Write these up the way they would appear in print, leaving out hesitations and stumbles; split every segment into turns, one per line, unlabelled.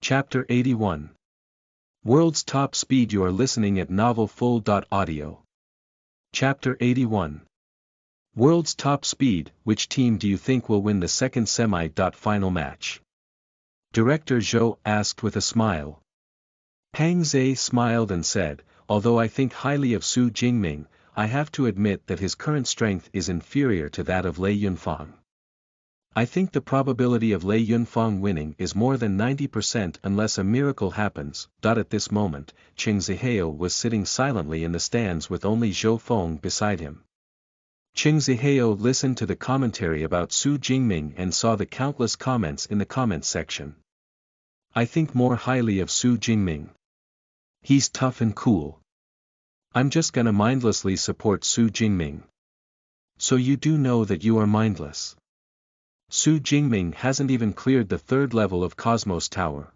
Chapter 81. World's Top Speed. You are listening at novelfull.audio. Chapter 81. World's Top Speed. Which team do you think will win the second semi-final match? Director Zhou asked with a smile. Pang Zhe smiled and said, although I think highly of Su Jingming, I have to admit that his current strength is inferior to that of Lei Yunfang. I think the probability of Lei Yunfang winning is more than 90% unless a miracle happens. At this moment, Qing Zihao was sitting silently in the stands with only Zhou Feng beside him. Qing Zihao listened to the commentary about Su Jingming and saw the countless comments in the comments section. I think more highly of Su Jingming. He's tough and cool. I'm just gonna mindlessly support Su Jingming. So you do know that you are mindless. Su Jingming hasn't even cleared the third level of Cosmos Tower.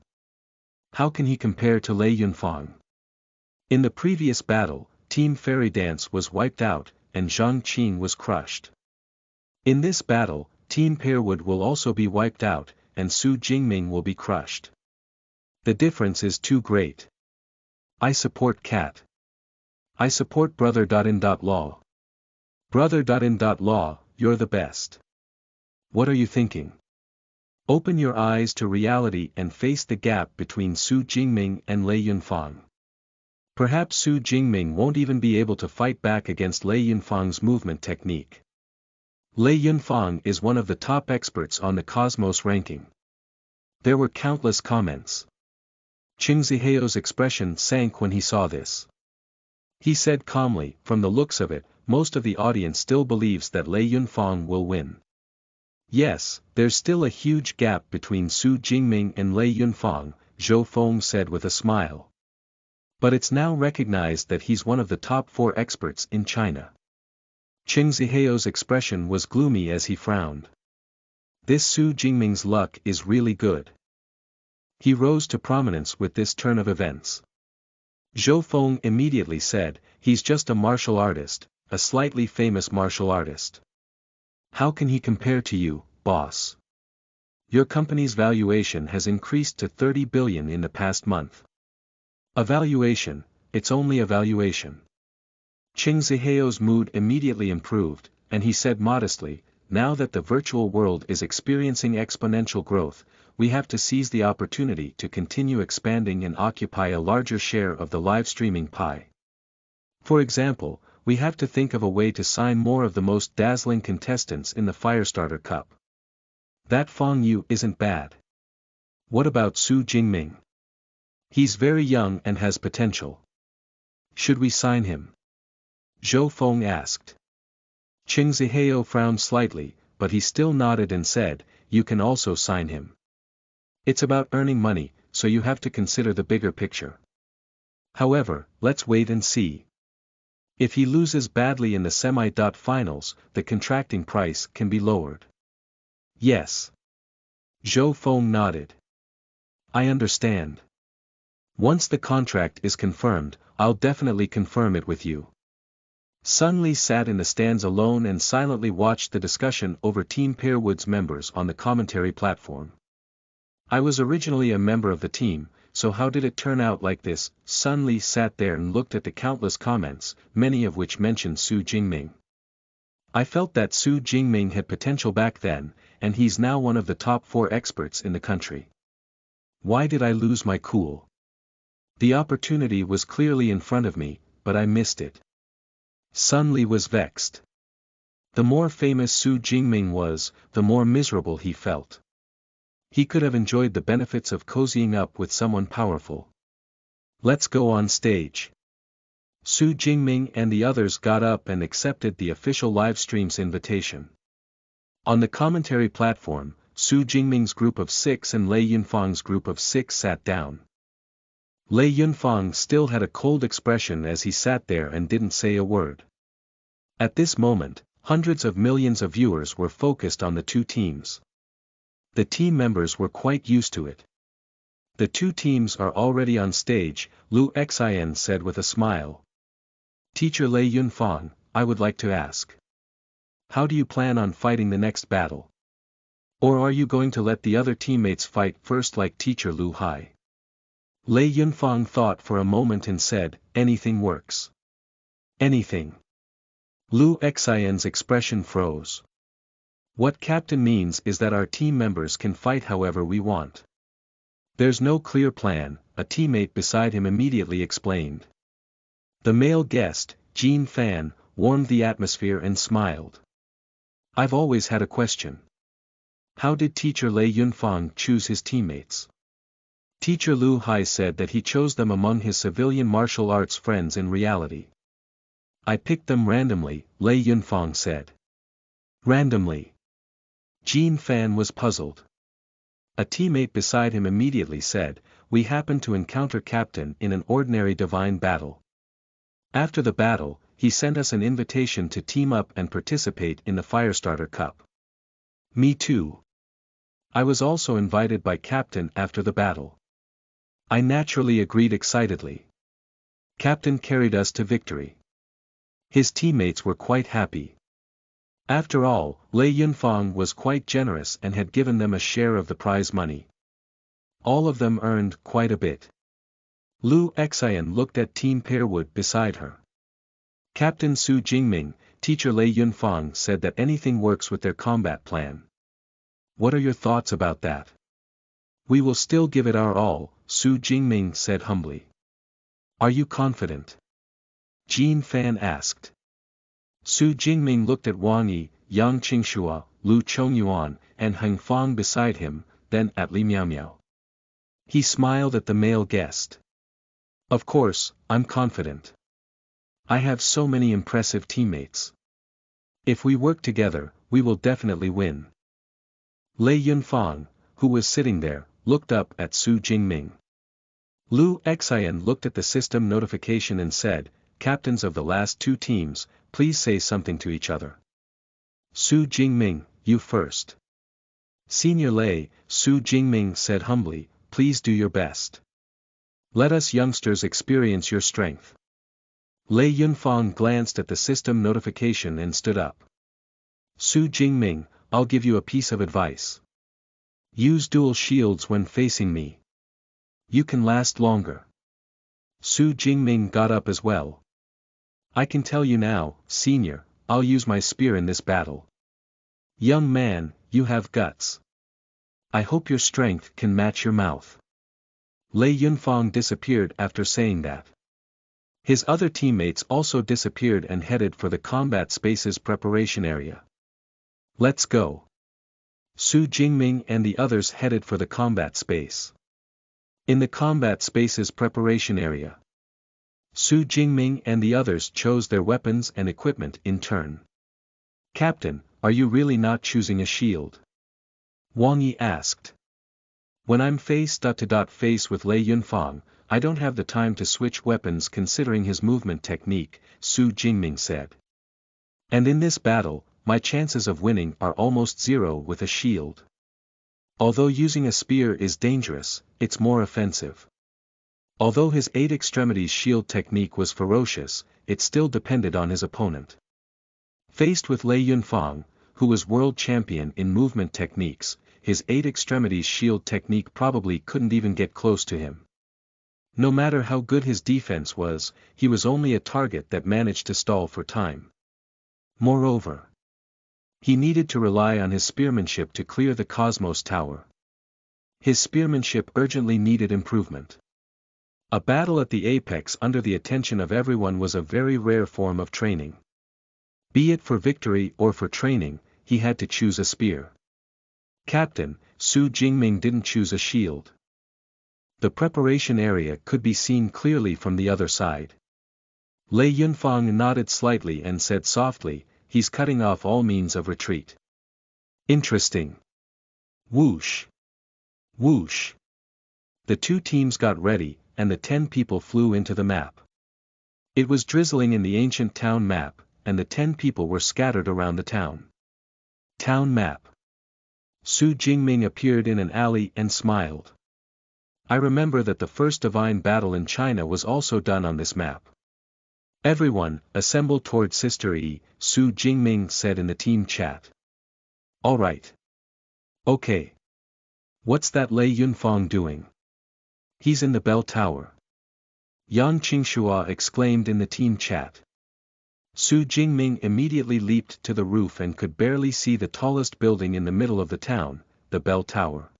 How can he compare to Lei Yunfang? In the previous battle, Team Fairy Dance was wiped out, and Zhang Qing was crushed. In this battle, Team Pearwood will also be wiped out, and Su Jingming will be crushed. The difference is too great. I support Cat. I support Brother.in.law. Brother.in.law, you're the best. What are you thinking? Open your eyes to reality and face the gap between Su Jingming and Lei Yunfang. Perhaps Su Jingming won't even be able to fight back against Lei Yunfang's movement technique. Lei Yunfang is one of the top experts on the Cosmos ranking. There were countless comments. Qing Zihao's expression sank when he saw this. He said calmly, from the looks of it, most of the audience still believes that Lei Yunfang will win. Yes, there's still a huge gap between Su Jingming and Lei Yunfang, Zhou Feng said with a smile. But it's now recognized that he's one of the top 4 experts in China. Qing Zihao's expression was gloomy as he frowned. This Su Jingming's luck is really good. He rose to prominence with this turn of events. Zhou Feng immediately said, he's just a martial artist, a slightly famous martial artist. How can he compare to you, boss? Your company's valuation has increased to 30 billion in the past month. A valuation, it's only a valuation. Qing Zihao's mood immediately improved, and he said modestly, now that the virtual world is experiencing exponential growth, we have to seize the opportunity to continue expanding and occupy a larger share of the live streaming pie. For example, we have to think of a way to sign more of the most dazzling contestants in the Firestarter Cup. That Fang Yu isn't bad. What about Su Jingming? He's very young and has potential. Should we sign him? Zhou Feng asked. Qing Zihao frowned slightly, but he still nodded and said, you can also sign him. It's about earning money, so you have to consider the bigger picture. However, let's wait and see. If he loses badly in the semi-finals, the contracting price can be lowered. Yes. Zhou Feng nodded. I understand. Once the contract is confirmed, I'll definitely confirm it with you. Sun Li sat in the stands alone and silently watched the discussion over Team Pearwood's members on the commentary platform. I was originally a member of the team, so how did it turn out like this? Sun Li sat there and looked at the countless comments, many of which mentioned Su Jingming. I felt that Su Jingming had potential back then, and he's now one of the top 4 experts in the country. Why did I lose my cool? The opportunity was clearly in front of me, but I missed it. Sun Li was vexed. The more famous Su Jingming was, the more miserable he felt. He could have enjoyed the benefits of cozying up with someone powerful. Let's go on stage. Su Jingming and the others got up and accepted the official live stream's invitation. On the commentary platform, Su Jingming's group of 6 and Lei Yunfang's group of 6 sat down. Lei Yunfang still had a cold expression as he sat there and didn't say a word. At this moment, hundreds of millions of viewers were focused on the 2 teams. The team members were quite used to it. The 2 teams are already on stage, Lu Xian said with a smile. Teacher Lei Yunfang, I would like to ask. How do you plan on fighting the next battle? Or are you going to let the other teammates fight first like Teacher Lu Hai? Lei Yunfang thought for a moment and said, anything works. Anything. Lu Xian's expression froze. What Captain means is that our team members can fight however we want. There's no clear plan, a teammate beside him immediately explained. The male guest, Jean Fan, warmed the atmosphere and smiled. I've always had a question. How did teacher Lei Yunfang choose his teammates? Teacher Lu Hai said that he chose them among his civilian martial arts friends in reality. I picked them randomly, Lei Yunfang said. Randomly. Jean Fan was puzzled. A teammate beside him immediately said, we happened to encounter Captain in an ordinary divine battle. After the battle, he sent us an invitation to team up and participate in the Firestarter Cup. Me too. I was also invited by Captain after the battle. I naturally agreed excitedly. Captain carried us to victory. His teammates were quite happy. After all, Lei Yunfang was quite generous and had given them a share of the prize money. All of them earned quite a bit. Lu Xian looked at Team Pearwood beside her. Captain Su Jingming, teacher Lei Yunfang said that anything works with their combat plan. What are your thoughts about that? We will still give it our all, Su Jingming said humbly. Are you confident? Jean Fan asked. Su Jingming looked at Wang Yi, Yang Qingshua, Lu Chongyuan, and Heng Fang beside him, then at Li Miaomiao. He smiled at the male guest. Of course, I'm confident. I have so many impressive teammates. If we work together, we will definitely win. Lei Yunfang, who was sitting there, looked up at Su Jingming. Lu Xian looked at the system notification and said, captains of the last two teams, please say something to each other. Su Jingming, you first. Senior Lei, Su Jingming said humbly, please do your best. Let us youngsters experience your strength. Lei Yunfang glanced at the system notification and stood up. Su Jingming, I'll give you a piece of advice. Use dual shields when facing me. You can last longer. Su Jingming got up as well. I can tell you now, senior, I'll use my spear in this battle. Young man, you have guts. I hope your strength can match your mouth. Lei Yunfang disappeared after saying that. His other teammates also disappeared and headed for the combat space's preparation area. Let's go. Su Jingming and the others headed for the combat space. In the combat space's preparation area, Su Jingming and the others chose their weapons and equipment in turn. Captain, are you really not choosing a shield? Wang Yi asked. When I'm face-to-face with Lei Yunfang, I don't have the time to switch weapons considering his movement technique, Su Jingming said. And in this battle, my chances of winning are almost zero with a shield. Although using a spear is dangerous, it's more offensive. Although his 8 extremities shield technique was ferocious, it still depended on his opponent. Faced with Lei Yunfang, who was world champion in movement techniques, his 8 extremities shield technique probably couldn't even get close to him. No matter how good his defense was, he was only a target that managed to stall for time. Moreover, he needed to rely on his spearmanship to clear the Cosmos Tower. His spearmanship urgently needed improvement. A battle at the apex under the attention of everyone was a very rare form of training. Be it for victory or for training, he had to choose a spear. Captain, Su Jingming didn't choose a shield. The preparation area could be seen clearly from the other side. Lei Yunfang nodded slightly and said softly, he's cutting off all means of retreat. Interesting. Whoosh. Whoosh. The two teams got ready, and the 10 people flew into the map. It was drizzling in the ancient town map, and the 10 people were scattered around the town. Town map. Su Jingming appeared in an alley and smiled. I remember that the first divine battle in China was also done on this map. Everyone, assemble toward Sister Yi, Su Jingming said in the team chat. Alright. Okay. What's that Lei Yunfang doing? He's in the bell tower. Yang Qingxua exclaimed in the team chat. Su Jingming immediately leaped to the roof and could barely see the tallest building in the middle of the town, the bell tower.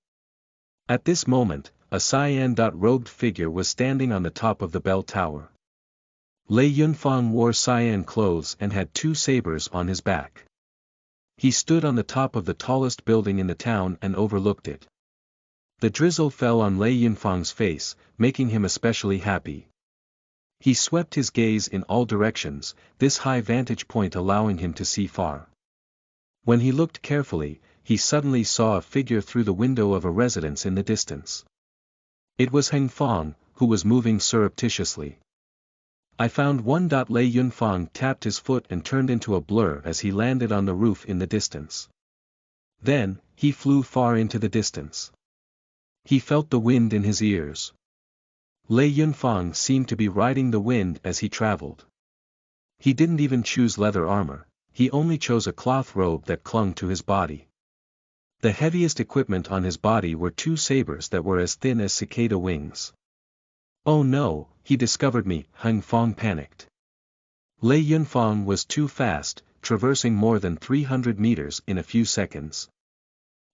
At this moment, a cyan-robed figure was standing on the top of the bell tower. Lei Yunfang wore cyan clothes and had two sabers on his back. He stood on the top of the tallest building in the town and overlooked it. The drizzle fell on Lei Yunfang's face, making him especially happy. He swept his gaze in all directions, this high vantage point allowing him to see far. When he looked carefully, he suddenly saw a figure through the window of a residence in the distance. It was Heng Fong, who was moving surreptitiously. I found one. Lei Yunfang tapped his foot and turned into a blur as he landed on the roof in the distance. Then, he flew far into the distance. He felt the wind in his ears. Lei Yunfang seemed to be riding the wind as he traveled. He didn't even choose leather armor, he only chose a cloth robe that clung to his body. The heaviest equipment on his body were two sabers that were as thin as cicada wings. Oh no, he discovered me, Heng Fong panicked. Lei Yunfang was too fast, traversing more than 300 meters in a few seconds.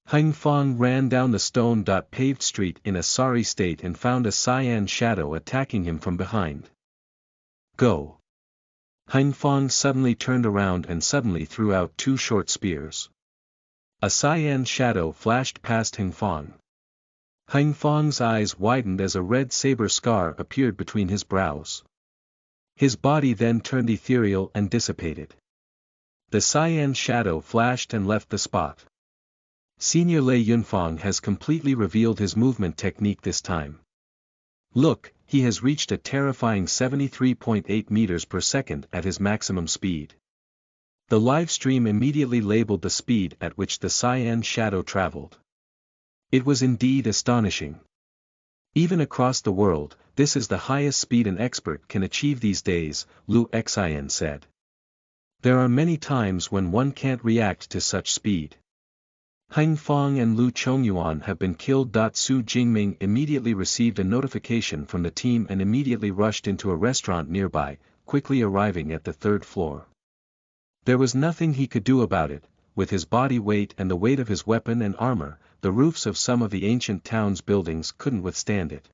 Heng Fong ran down the stone-paved street in a sorry state and found a cyan shadow attacking him from behind. Go! Heng Fong suddenly turned around and suddenly threw out two short spears. A cyan shadow flashed past Heng Fong. Heng Fong's eyes widened as a red saber scar appeared between his brows. His body then turned ethereal and dissipated. The cyan shadow flashed and left the spot. Senior Lei Yunfang has completely revealed his movement technique this time. Look, he has reached a terrifying 73.8 meters per second at his maximum speed. The live stream immediately labeled the speed at which the cyan shadow traveled. It was indeed astonishing. Even across the world, this is the highest speed an expert can achieve these days, Lu Xian said. There are many times when one can't react to such speed. Heng Fong and Lu Chongyuan have been killed. Su Jingming immediately received a notification from the team and immediately rushed into a restaurant nearby, quickly arriving at the third floor. There was nothing he could do about it, with his body weight and the weight of his weapon and armor, the roofs of some of the ancient town's buildings couldn't withstand it.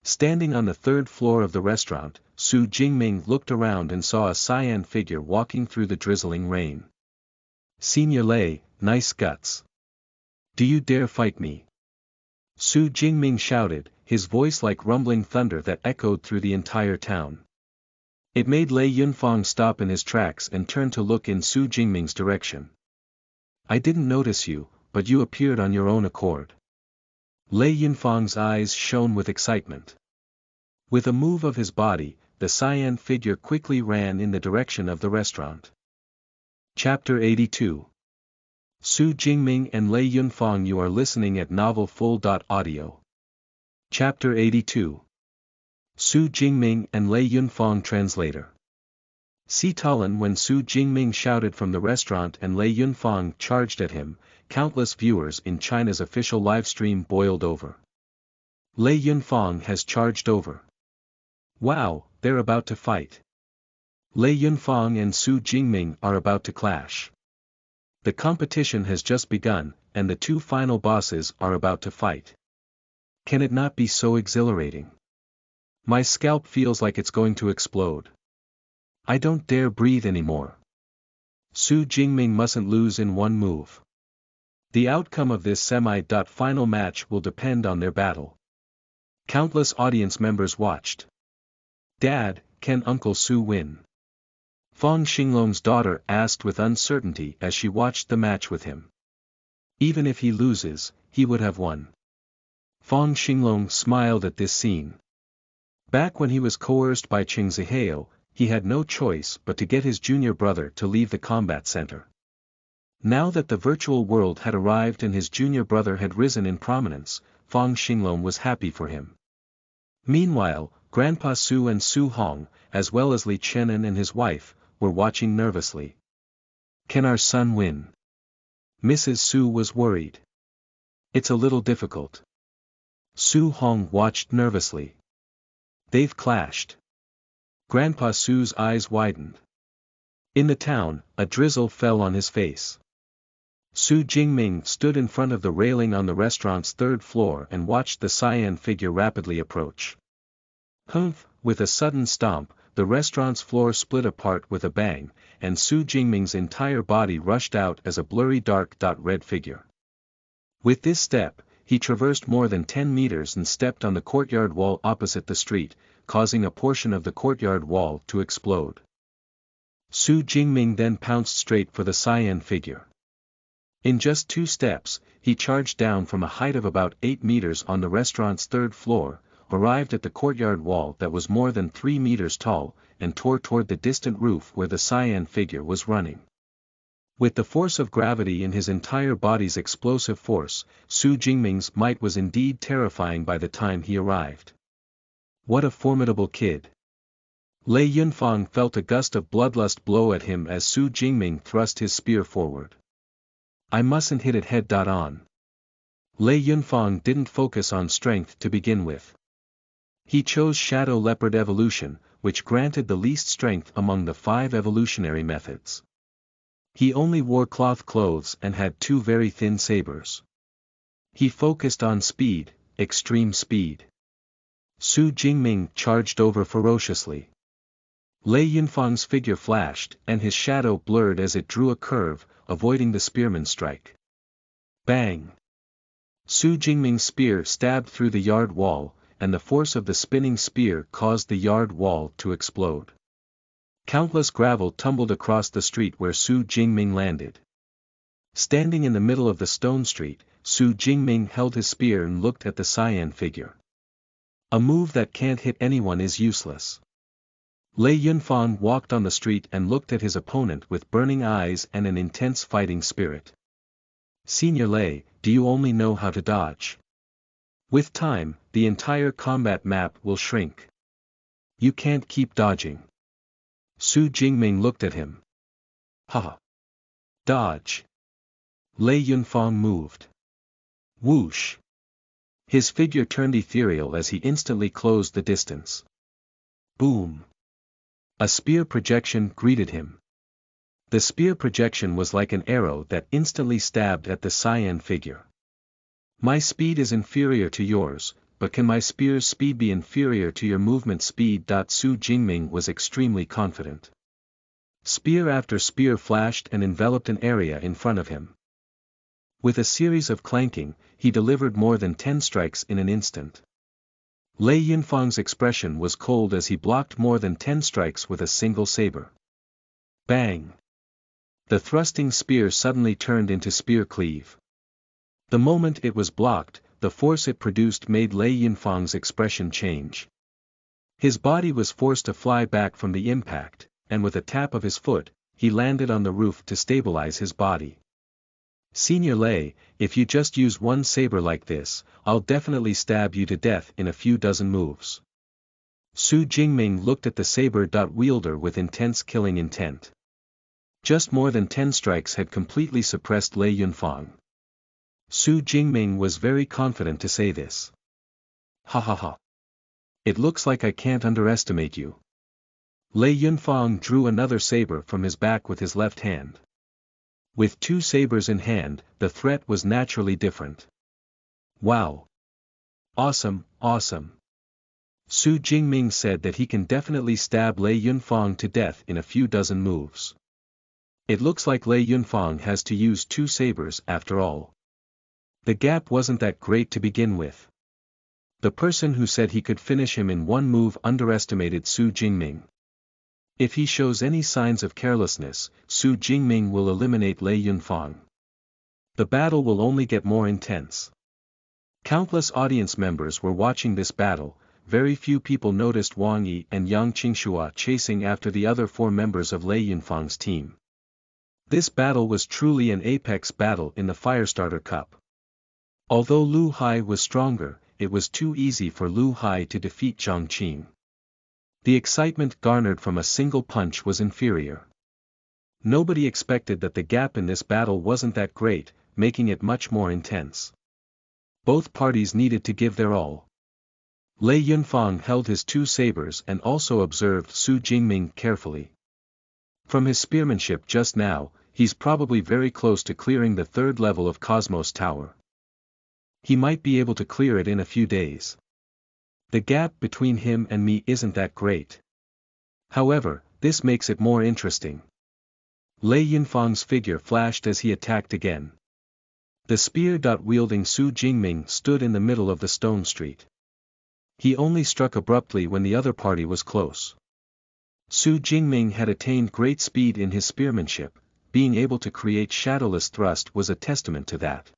Standing on the third floor of the restaurant, Su Jingming looked around and saw a cyan figure walking through the drizzling rain. Senior Lei, nice guts. Do you dare fight me? Su Jingming shouted, his voice like rumbling thunder that echoed through the entire town. It made Lei Yunfang stop in his tracks and turn to look in Su Jingming's direction. I didn't notice you, but you appeared on your own accord. Lei Yunfang's eyes shone with excitement. With a move of his body, the cyan figure quickly ran in the direction of the restaurant. Chapter 82. Su Jingming and Lei Yunfang. You are listening at Novel Full. Audio. Chapter 82. Su Jingming and Lei Yunfang. Translator. Si Talin. When Su Jingming shouted from the restaurant and Lei Yunfang charged at him, countless viewers in China's official livestream boiled over. Lei Yunfang has charged over. Wow, they're about to fight. Lei Yunfang and Su Jingming are about to clash. The competition has just begun, and the two final bosses are about to fight. Can it not be so exhilarating? My scalp feels like it's going to explode. I don't dare breathe anymore. Su Jingming mustn't lose in one move. The outcome of this semi-final match will depend on their battle. Countless audience members watched. Dad, can Uncle Su win? Fong Xinglong's daughter asked with uncertainty as she watched the match with him. Even if he loses, he would have won. Fong Xinglong smiled at this scene. Back when he was coerced by Qing Zihao, he had no choice but to get his junior brother to leave the combat center. Now that the virtual world had arrived and his junior brother had risen in prominence, Fong Xinglong was happy for him. Meanwhile, Grandpa Su and Su Hong, as well as Li Chenan and his wife, were watching nervously. Can our son win? Mrs. Su was worried. It's a little difficult. Su Hong watched nervously. They've clashed. Grandpa Su's eyes widened. In the town, a drizzle fell on his face. Su Jingming stood in front of the railing on the restaurant's third floor and watched the cyan figure rapidly approach. Humph! With a sudden stomp, the restaurant's floor split apart with a bang, and Su Jingming's entire body rushed out as a blurry dark red figure. With this step, he traversed more than 10 meters and stepped on the courtyard wall opposite the street, causing a portion of the courtyard wall to explode. Su Jingming then pounced straight for the cyan figure. In just 2 steps, he charged down from a height of about 8 meters on the restaurant's third floor, arrived at the courtyard wall that was more than 3 meters tall, and tore toward the distant roof where the cyan figure was running. With the force of gravity in his entire body's explosive force, Su Jingming's might was indeed terrifying by the time he arrived. What a formidable kid! Lei Yunfang felt a gust of bloodlust blow at him as Su Jingming thrust his spear forward. I mustn't hit it head-on. Lei Yunfang didn't focus on strength to begin with. He chose Shadow Leopard Evolution, which granted the least strength among the 5 evolutionary methods. He only wore cloth clothes and had 2 very thin sabers. He focused on speed, extreme speed. Su Jingming charged over ferociously. Lei Yunfang's figure flashed and his shadow blurred as it drew a curve, avoiding the spearman's strike. Bang! Su Jingming's spear stabbed through the yard wall, and the force of the spinning spear caused the yard wall to explode. Countless gravel tumbled across the street where Su Jingming landed. Standing in the middle of the stone street, Su Jingming held his spear and looked at the cyan figure. A move that can't hit anyone is useless. Lei Yunfang walked on the street and looked at his opponent with burning eyes and an intense fighting spirit. Senior Lei, do you only know how to dodge? With time, the entire combat map will shrink. You can't keep dodging. Su Jingming looked at him. Haha. Dodge. Lei Yunfang moved. Whoosh. His figure turned ethereal as he instantly closed the distance. Boom. A spear projection greeted him. The spear projection was like an arrow that instantly stabbed at the cyan figure. My speed is inferior to yours, but can my spear's speed be inferior to your movement speed? Su Jingming was extremely confident. Spear after spear flashed and enveloped an area in front of him. With a series of clanking, he delivered more than 10 strikes in an instant. Lei Yunfang's expression was cold as he blocked more than 10 strikes with a single saber. Bang! The thrusting spear suddenly turned into spear cleave. The moment it was blocked, the force it produced made Lei Yunfang's expression change. His body was forced to fly back from the impact, and with a tap of his foot, he landed on the roof to stabilize his body. Senior Lei, if you just use one saber like this, I'll definitely stab you to death in a few dozen moves. Su Jingming looked at the saber-wielder with intense killing intent. Just more than 10 strikes had completely suppressed Lei Yunfang. Su Jingming was very confident to say this. Ha ha ha. It looks like I can't underestimate you. Lei Yunfang drew another saber from his back with his left hand. With 2 sabers in hand, the threat was naturally different. Wow. Awesome, awesome. Su Jingming said that he can definitely stab Lei Yunfang to death in a few dozen moves. It looks like Lei Yunfang has to use 2 sabers after all. The gap wasn't that great to begin with. The person who said he could finish him in one move underestimated Su Jingming. If he shows any signs of carelessness, Su Jingming will eliminate Lei Yunfang. The battle will only get more intense. Countless audience members were watching this battle. Very few people noticed Wang Yi and Yang Qingxua chasing after the other 4 members of Lei Yunfang's team. This battle was truly an apex battle in the Firestarter Cup. Although Lu Hai was stronger, it was too easy for Lu Hai to defeat Zhang Qing. The excitement garnered from a single punch was inferior. Nobody expected that the gap in this battle wasn't that great, making it much more intense. Both parties needed to give their all. Lei Yunfang held his two sabers and also observed Su Jingming carefully. From his spearmanship just now, he's probably very close to clearing the third level of Cosmos Tower. He might be able to clear it in a few days. The gap between him and me isn't that great. However, this makes it more interesting. Lei Yunfang's figure flashed as he attacked again. The spear-wielding Su Jingming stood in the middle of the stone street. He only struck abruptly when the other party was close. Su Jingming had attained great speed in his spearmanship, being able to create shadowless thrust was a testament to that.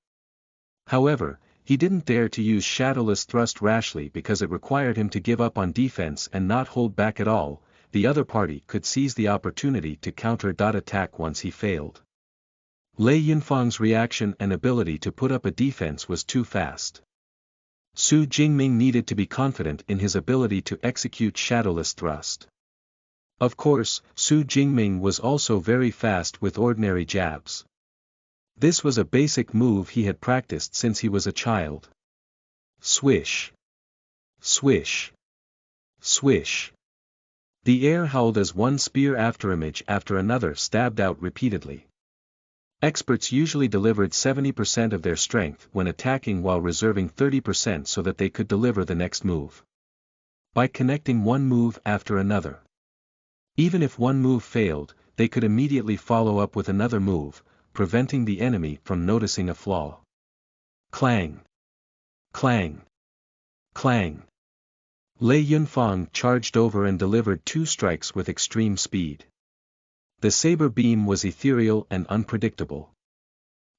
However, he didn't dare to use shadowless thrust rashly because it required him to give up on defense and not hold back at all. The other party could seize the opportunity to counter-attack once he failed. Lei Yunfang's reaction and ability to put up a defense was too fast. Su Jingming needed to be confident in his ability to execute shadowless thrust. Of course, Su Jingming was also very fast with ordinary jabs. This was a basic move he had practiced since he was a child. Swish. Swish. Swish. The air howled as one spear afterimage after another stabbed out repeatedly. Experts usually delivered 70% of their strength when attacking while reserving 30% so that they could deliver the next move. By connecting one move after another. Even if one move failed, they could immediately follow up with another move, preventing the enemy from noticing a flaw. Clang. Clang. Clang. Lei Yunfang charged over and delivered two strikes with extreme speed. The saber beam was ethereal and unpredictable.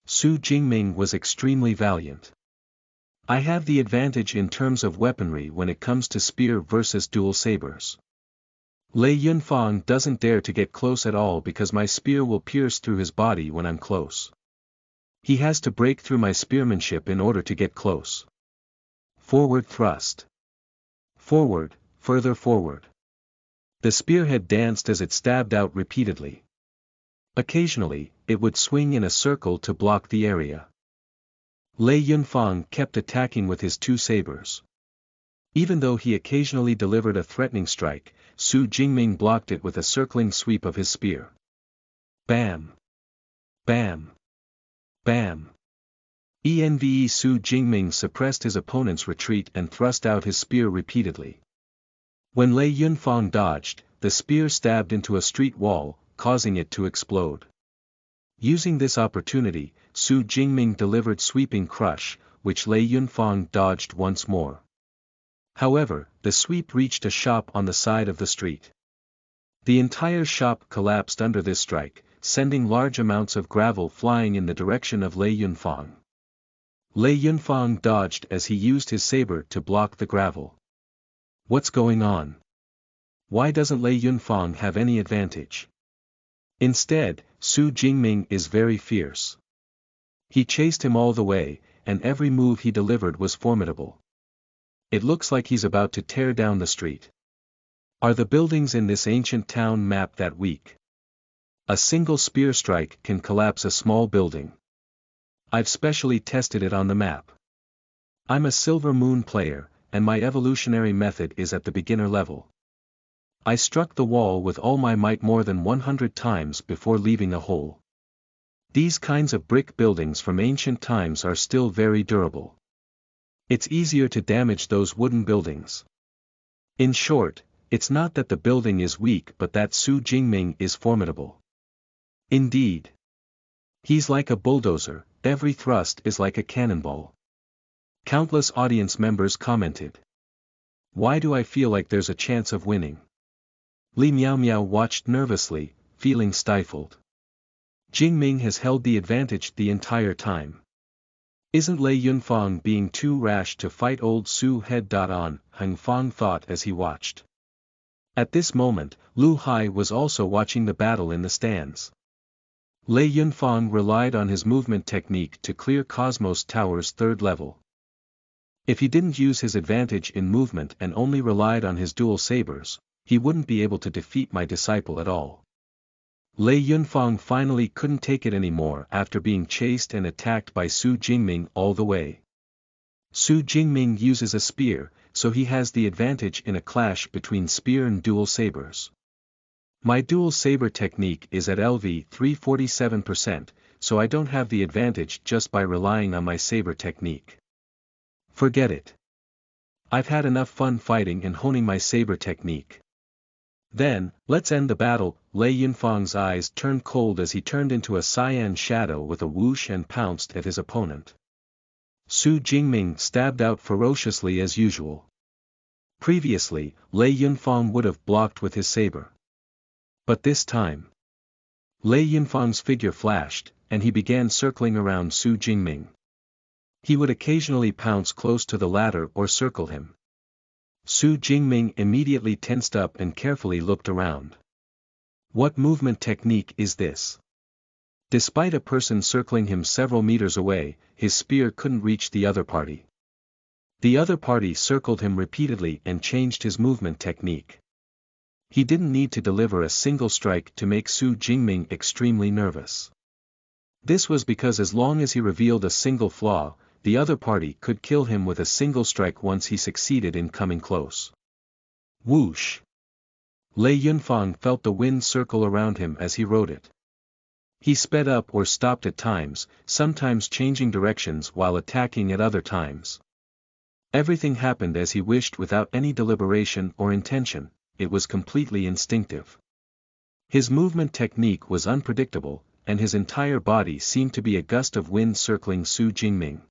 Su Jingming was extremely valiant. I have the advantage in terms of weaponry when it comes to spear versus dual sabers. Lei Yunfang doesn't dare to get close at all because my spear will pierce through his body when I'm close. He has to break through my spearmanship in order to get close. Forward thrust. Forward, further forward. The spearhead danced as it stabbed out repeatedly. Occasionally, it would swing in a circle to block the area. Lei Yunfang kept attacking with his two sabers. Even though he occasionally delivered a threatening strike, Su Jingming blocked it with a circling sweep of his spear. Bam! Bam! Bam! Enve Su Jingming suppressed his opponent's retreat and thrust out his spear repeatedly. When Lei Yunfang dodged, the spear stabbed into a street wall, causing it to explode. Using this opportunity, Su Jingming delivered sweeping crush, which Lei Yunfang dodged once more. However, the sweep reached a shop on the side of the street. The entire shop collapsed under this strike, sending large amounts of gravel flying in the direction of Lei Yunfang. Lei Yunfang dodged as he used his saber to block the gravel. What's going on? Why doesn't Lei Yunfang have any advantage? Instead, Su Jingming is very fierce. He chased him all the way, and every move he delivered was formidable. It looks like he's about to tear down the street. Are the buildings in this ancient town map that weak? A single spear strike can collapse a small building. I've specially tested it on the map. I'm a Silver Moon player, and my evolutionary method is at the beginner level. I struck the wall with all my might more than 100 times before leaving a hole. These kinds of brick buildings from ancient times are still very durable. It's easier to damage those wooden buildings. In short, it's not that the building is weak but that Su Jingming is formidable. Indeed. He's like a bulldozer, every thrust is like a cannonball. Countless audience members commented. Why do I feel like there's a chance of winning? Li Miao Miao watched nervously, feeling stifled. Jingming has held the advantage the entire time. Isn't Lei Yunfang being too rash to fight old Su head on? Heng Fang thought as he watched. At this moment, Lu Hai was also watching the battle in the stands. Lei Yunfang relied on his movement technique to clear Cosmos Tower's third level. If he didn't use his advantage in movement and only relied on his dual sabers, he wouldn't be able to defeat my disciple at all. Lei Yunfang finally couldn't take it anymore after being chased and attacked by Su Jingming all the way. Su Jingming uses a spear, so he has the advantage in a clash between spear and dual sabers. My dual saber technique is at LV 347%, so I don't have the advantage just by relying on my saber technique. Forget it. I've had enough fun fighting and honing my saber technique. Then, let's end the battle. Lei Yunfang's eyes turned cold as he turned into a cyan shadow with a whoosh and pounced at his opponent. Su Jingming stabbed out ferociously as usual. Previously, Lei Yunfang would have blocked with his saber. But this time, Lei Yunfang's figure flashed, and he began circling around Su Jingming. He would occasionally pounce close to the latter or circle him. Su Jingming immediately tensed up and carefully looked around. What movement technique is this? Despite a person circling him several meters away, his spear couldn't reach the other party. The other party circled him repeatedly and changed his movement technique. He didn't need to deliver a single strike to make Su Jingming extremely nervous. This was because as long as he revealed a single flaw, the other party could kill him with a single strike once he succeeded in coming close. Whoosh! Lei Yunfang felt the wind circle around him as he rode it. He sped up or stopped at times, sometimes changing directions while attacking at other times. Everything happened as he wished without any deliberation or intention. It was completely instinctive. His movement technique was unpredictable, and his entire body seemed to be a gust of wind circling Su Jingming.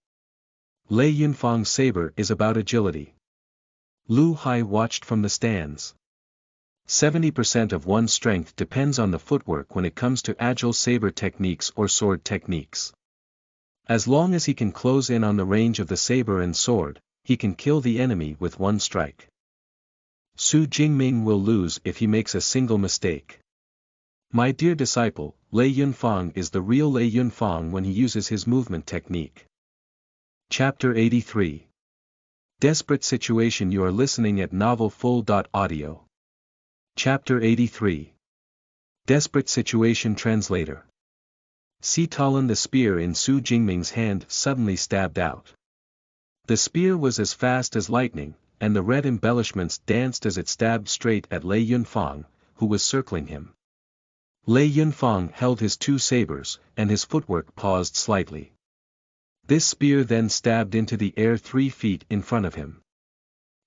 Lei Yunfang's saber is about agility. Lu Hai watched from the stands. 70% of one's strength depends on the footwork when it comes to agile saber techniques or sword techniques. As long as he can close in on the range of the saber and sword, he can kill the enemy with one strike. Su Jingming will lose if he makes a single mistake. My dear disciple, Lei Yunfang is the real Lei Yunfang when he uses his movement technique. Chapter 83. Desperate Situation. You are listening at novelfull.audio. Chapter 83. Desperate Situation. Translator. Si Talon. The spear in Su Jingming's hand suddenly stabbed out. The spear was as fast as lightning, and the red embellishments danced as it stabbed straight at Lei Yunfang, who was circling him. Lei Yunfang held his two sabers, and his footwork paused slightly. This spear then stabbed into the air 3 feet in front of him.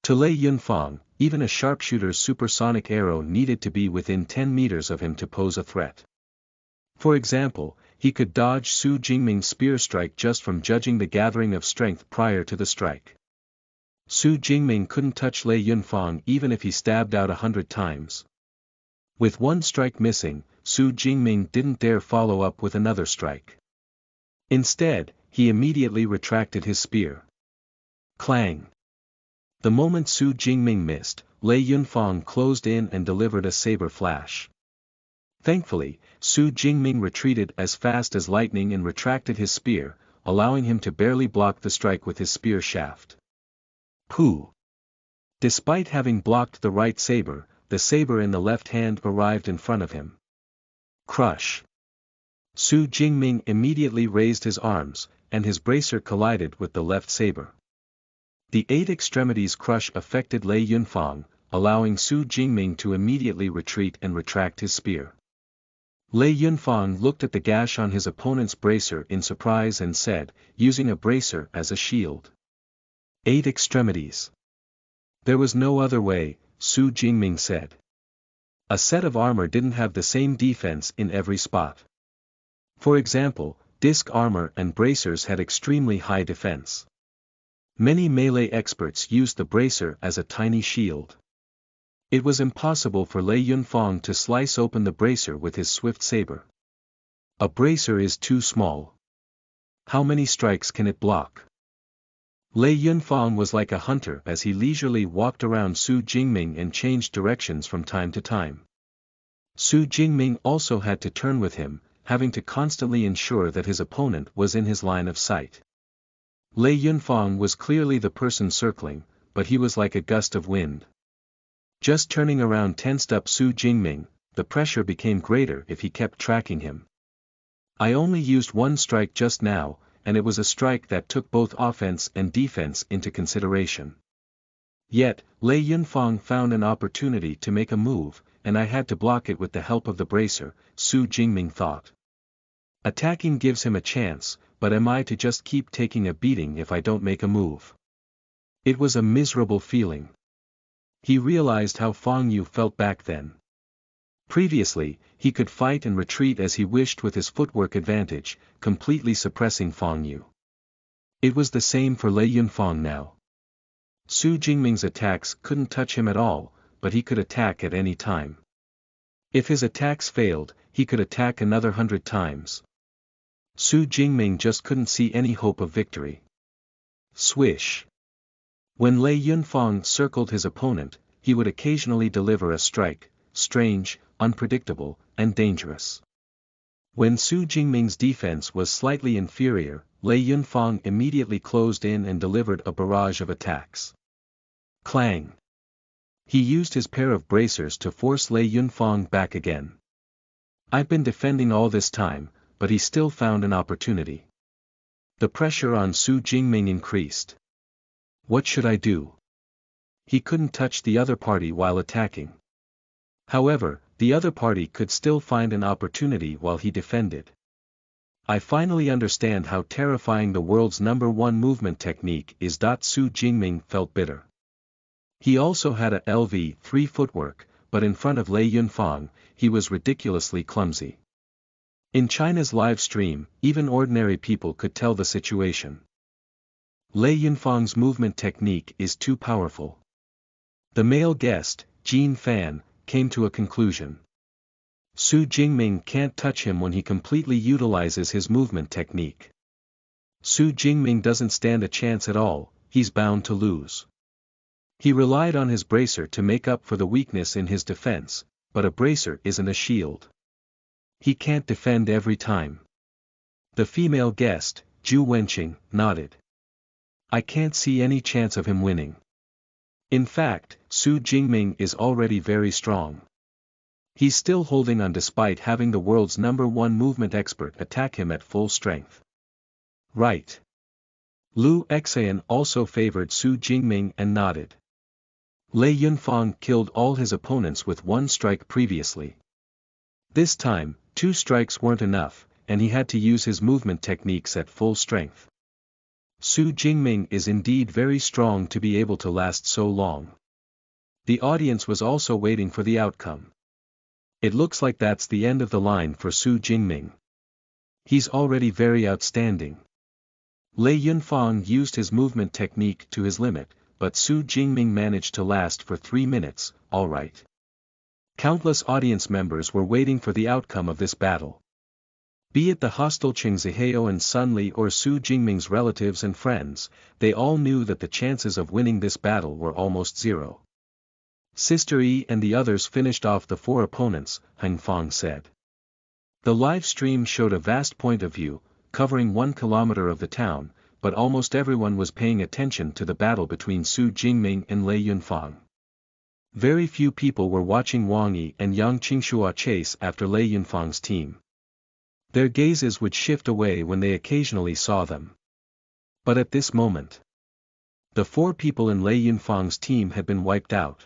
To Lei Yunfang, even a sharpshooter's supersonic arrow needed to be within 10 meters of him to pose a threat. For example, he could dodge Su Jingming's spear strike just from judging the gathering of strength prior to the strike. Su Jingming couldn't touch Lei Yunfang even if he stabbed out 100 times. With one strike missing, Su Jingming didn't dare follow up with another strike. Instead, he immediately retracted his spear. Clang! The moment Su Jingming missed, Lei Yunfang closed in and delivered a saber flash. Thankfully, Su Jingming retreated as fast as lightning and retracted his spear, allowing him to barely block the strike with his spear shaft. Pooh! Despite having blocked the right saber, the saber in the left hand arrived in front of him. Crush! Su Jingming immediately raised his arms, and his bracer collided with the left saber. The 8 extremities crush affected Lei Yunfang, allowing Su Jingming to immediately retreat and retract his spear. Lei Yunfang looked at the gash on his opponent's bracer in surprise and said, using a bracer as a shield. 8 extremities. There was no other way, Su Jingming said. A set of armor didn't have the same defense in every spot. For example, disc armor and bracers had extremely high defense. Many melee experts used the bracer as a tiny shield. It was impossible for Lei Yunfang to slice open the bracer with his swift saber. A bracer is too small. How many strikes can it block? Lei Yunfang was like a hunter as he leisurely walked around Su Jingming and changed directions from time to time. Su Jingming also had to turn with him, having to constantly ensure that his opponent was in his line of sight. Lei Yunfang was clearly the person circling, but he was like a gust of wind. Just turning around tensed up Su Jingming, the pressure became greater if he kept tracking him. I only used one strike just now, and it was a strike that took both offense and defense into consideration. Yet, Lei Yunfang found an opportunity to make a move, and I had to block it with the help of the bracer, Su Jingming thought. Attacking gives him a chance, but am I to just keep taking a beating if I don't make a move? It was a miserable feeling. He realized how Fang Yu felt back then. Previously, he could fight and retreat as he wished with his footwork advantage, completely suppressing Fang Yu. It was the same for Lei Yunfang now. Su Jingming's attacks couldn't touch him at all, but he could attack at any time. If his attacks failed, he could attack another 100 times. Su Jingming just couldn't see any hope of victory. Swish. When Lei Yunfang circled his opponent, he would occasionally deliver a strike, strange, unpredictable, and dangerous. When Su Jingming's defense was slightly inferior, Lei Yunfang immediately closed in and delivered a barrage of attacks. Clang! He used his pair of bracers to force Lei Yunfang back again. I've been defending all this time, but he still found an opportunity. The pressure on Su Jingming increased. What should I do? He couldn't touch the other party while attacking. However, the other party could still find an opportunity while he defended. I finally understand how terrifying the world's #1 movement technique is. Su Jingming felt bitter. He also had a LV3 footwork, but in front of Lei Yunfang, he was ridiculously clumsy. In China's live stream, even ordinary people could tell the situation. Lei Yunfang's movement technique is too powerful. The male guest, Jin Fan, came to a conclusion. Su Jingming can't touch him when he completely utilizes his movement technique. Su Jingming doesn't stand a chance at all, he's bound to lose. He relied on his bracer to make up for the weakness in his defense, but a bracer isn't a shield. He can't defend every time. The female guest, Zhu Wenqing, nodded. I can't see any chance of him winning. In fact, Su Jingming is already very strong. He's still holding on despite having the world's #1 movement expert attack him at full strength. Right. Lu Exayan also favored Su Jingming and nodded. Lei Yunfang killed all his opponents with one strike previously. This time, 2 strikes weren't enough, and he had to use his movement techniques at full strength. Su Jingming is indeed very strong to be able to last so long. The audience was also waiting for the outcome. It looks like that's the end of the line for Su Jingming. He's already very outstanding. Lei Yunfang used his movement technique to his limit, but Su Jingming managed to last for 3 minutes, alright. Countless audience members were waiting for the outcome of this battle. Be it the hostile Cheng Zihao and Sun Li or Su Jingming's relatives and friends, they all knew that the chances of winning this battle were almost zero. Sister Yi and the others finished off the 4 opponents, Heng Fang said. The live stream showed a vast point of view, covering 1 kilometer of the town, but almost everyone was paying attention to the battle between Su Jingming and Lei Yunfang. Very few people were watching Wang Yi and Yang Qingshua chase after Lei Yunfang's team. Their gazes would shift away when they occasionally saw them. But at this moment, the 4 people in Lei Yunfang's team had been wiped out.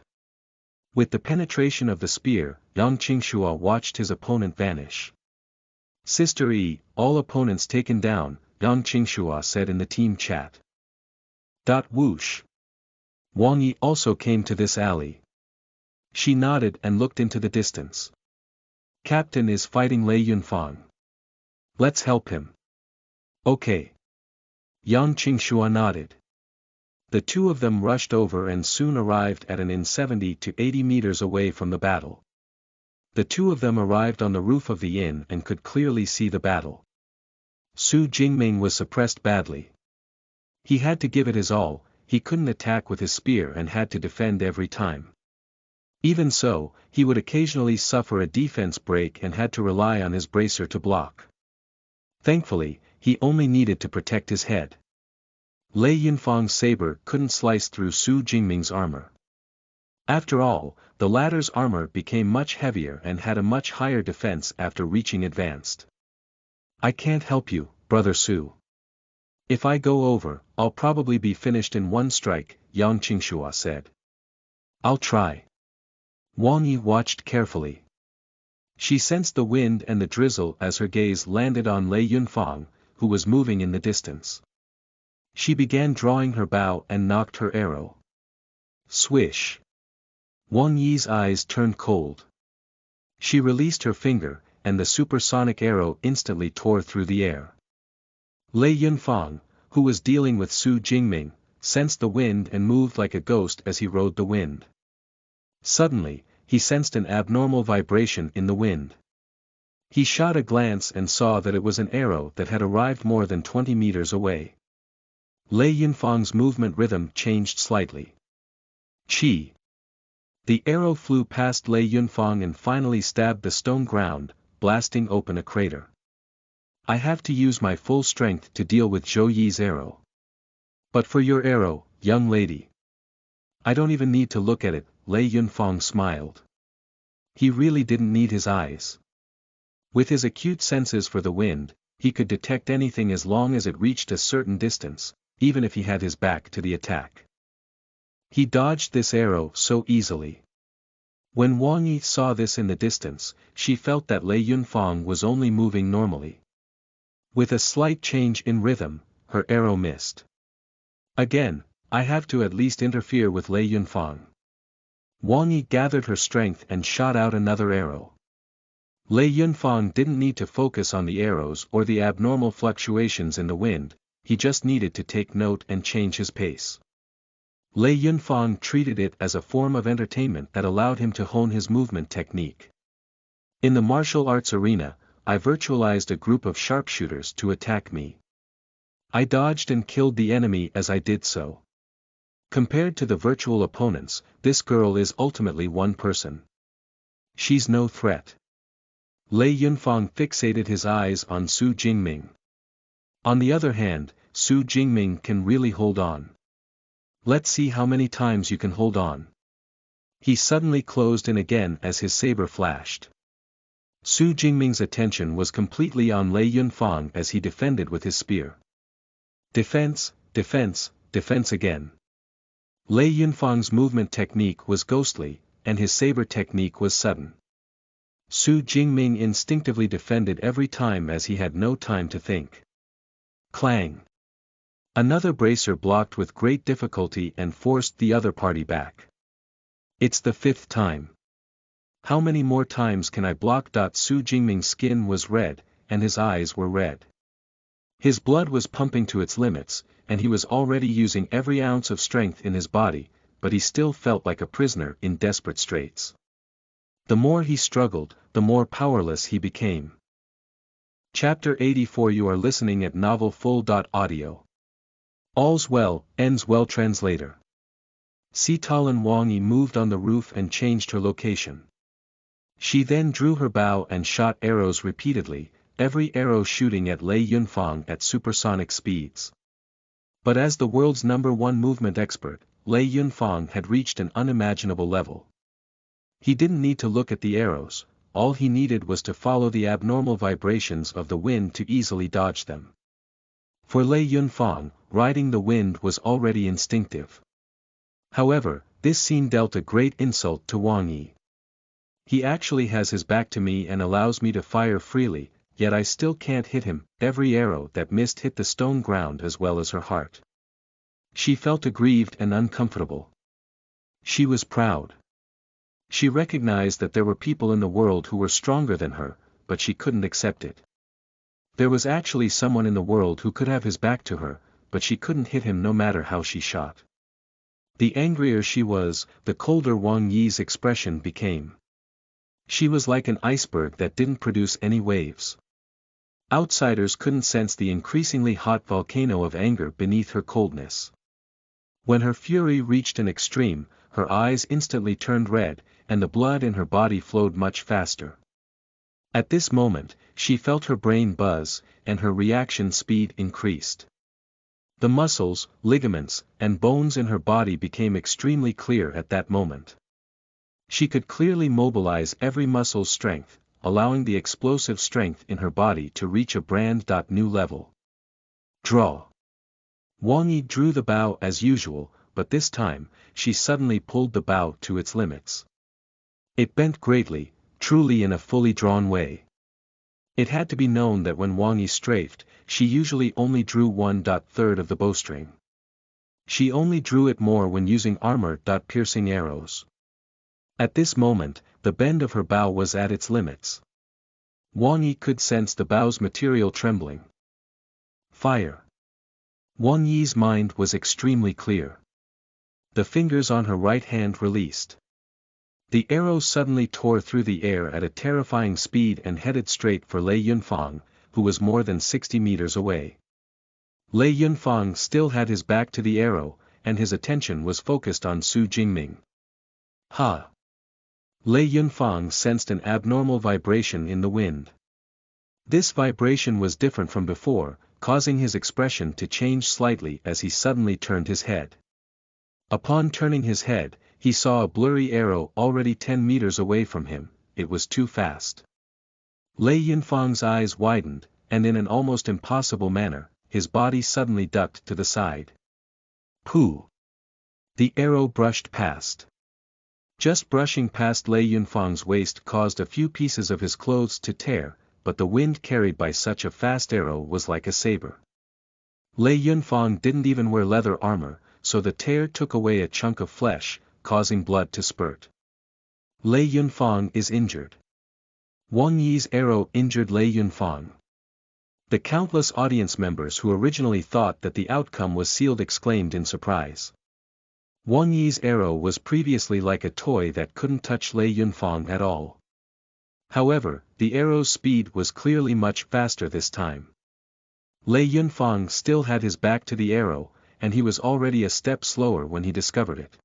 With the penetration of the spear, Yang Qingshua watched his opponent vanish. Sister Yi, all opponents taken down, Yang Qingshua said in the team chat. Whoosh. Wang Yi also came to this alley. She nodded and looked into the distance. Captain is fighting Lei Yunfang. Let's help him. Okay. Yang Qingshua nodded. The 2 of them rushed over and soon arrived at an inn 70 to 80 meters away from the battle. The 2 of them arrived on the roof of the inn and could clearly see the battle. Su Jingming was suppressed badly. He had to give it his all, he couldn't attack with his spear and had to defend every time. Even so, he would occasionally suffer a defense break and had to rely on his bracer to block. Thankfully, he only needed to protect his head. Lei Yunfang's saber couldn't slice through Su Jingming's armor. After all, the latter's armor became much heavier and had a much higher defense after reaching advanced. I can't help you, brother Su. If I go over, I'll probably be finished in one strike, Yang Qingshua said. I'll try. Wang Yi watched carefully. She sensed the wind and the drizzle as her gaze landed on Lei Yunfang, who was moving in the distance. She began drawing her bow and nocked her arrow. Swish. Wang Yi's eyes turned cold. She released her finger, and the supersonic arrow instantly tore through the air. Lei Yunfang, who was dealing with Su Jingming, sensed the wind and moved like a ghost as he rode the wind. Suddenly, he sensed an abnormal vibration in the wind. He shot a glance and saw that it was an arrow that had arrived more than 20 meters away. Lei Yunfang's movement rhythm changed slightly. Chi. The arrow flew past Lei Yunfang and finally stabbed the stone ground, blasting open a crater. I have to use my full strength to deal with Zhou Yi's arrow. But for your arrow, young lady. I don't even need to look at it, Lei Yunfang smiled. He really didn't need his eyes. With his acute senses for the wind, he could detect anything as long as it reached a certain distance, even if he had his back to the attack. He dodged this arrow so easily. When Wang Yi saw this in the distance, she felt that Lei Yunfang was only moving normally. With a slight change in rhythm, her arrow missed. Again, I have to at least interfere with Lei Yunfang. Wang Yi gathered her strength and shot out another arrow. Lei Yunfang didn't need to focus on the arrows or the abnormal fluctuations in the wind, he just needed to take note and change his pace. Lei Yunfang treated it as a form of entertainment that allowed him to hone his movement technique. In the martial arts arena, I virtualized a group of sharpshooters to attack me. I dodged and killed the enemy as I did so. Compared to the virtual opponents, this girl is ultimately one person. She's no threat. Lei Yunfang fixated his eyes on Su Jingming. On the other hand, Su Jingming can really hold on. Let's see how many times you can hold on. He suddenly closed in again as his saber flashed. Su Jingming's attention was completely on Lei Yunfang as he defended with his spear. Defense, defense, defense again. Lei Yunfang's movement technique was ghostly, and his saber technique was sudden. Su Jingming instinctively defended every time as he had no time to think. Clang. Another bracer blocked with great difficulty and forced the other party back. It's the 5th time. How many more times can I block? Su Jingming's skin was red, and his eyes were red. His blood was pumping to its limits, and he was already using every ounce of strength in his body, but he still felt like a prisoner in desperate straits. The more he struggled, the more powerless he became. Chapter 84. You are listening at novelfull.audio. All's well, ends well. Translator. Sitalin Wang Yi moved on the roof and changed her location. She then drew her bow and shot arrows repeatedly, every arrow shooting at Lei Yunfang at supersonic speeds. But as the world's #1 movement expert, Lei Yunfang had reached an unimaginable level. He didn't need to look at the arrows, all he needed was to follow the abnormal vibrations of the wind to easily dodge them. For Lei Yunfang, riding the wind was already instinctive. However, this scene dealt a great insult to Wang Yi. He actually has his back to me and allows me to fire freely, yet I still can't hit him. Every arrow that missed hit the stone ground as well as her heart. She felt aggrieved and uncomfortable. She was proud. She recognized that there were people in the world who were stronger than her, but she couldn't accept it. There was actually someone in the world who could have his back to her, but she couldn't hit him no matter how she shot. The angrier she was, the colder Wang Yi's expression became. She was like an iceberg that didn't produce any waves. Outsiders couldn't sense the increasingly hot volcano of anger beneath her coldness. When her fury reached an extreme, her eyes instantly turned red, and the blood in her body flowed much faster. At this moment, she felt her brain buzz, and her reaction speed increased. The muscles, ligaments, and bones in her body became extremely clear at that moment. She could clearly mobilize every muscle's strength, allowing the explosive strength in her body to reach a brand new level. Draw. Wang Yi drew the bow as usual, but this time, she suddenly pulled the bow to its limits. It bent greatly, truly in a fully drawn way. It had to be known that when Wang Yi strafed, she usually only drew 1/3 of the bowstring. She only drew it more when using armor-piercing arrows. At this moment, the bend of her bow was at its limits. Wang Yi could sense the bow's material trembling. Fire. Wang Yi's mind was extremely clear. The fingers on her right hand released. The arrow suddenly tore through the air at a terrifying speed and headed straight for Lei Yunfang, who was more than 60 meters away. Lei Yunfang still had his back to the arrow, and his attention was focused on Su Jingming. Ha! Lei Yunfang sensed an abnormal vibration in the wind. This vibration was different from before, causing his expression to change slightly as he suddenly turned his head. Upon turning his head, he saw a blurry arrow already 10 meters away from him. It was too fast. Lei Yunfang's eyes widened, and in an almost impossible manner, his body suddenly ducked to the side. Pooh! The arrow brushed past. Just brushing past Lei Yunfang's waist caused a few pieces of his clothes to tear, but the wind carried by such a fast arrow was like a saber. Lei Yunfang didn't even wear leather armor, so the tear took away a chunk of flesh, causing blood to spurt. Lei Yunfang is injured. Wang Yi's arrow injured Lei Yunfang. The countless audience members who originally thought that the outcome was sealed exclaimed in surprise. Wang Yi's arrow was previously like a toy that couldn't touch Lei Yunfang at all. However, the arrow's speed was clearly much faster this time. Lei Yunfang still had his back to the arrow, and he was already a step slower when he discovered it.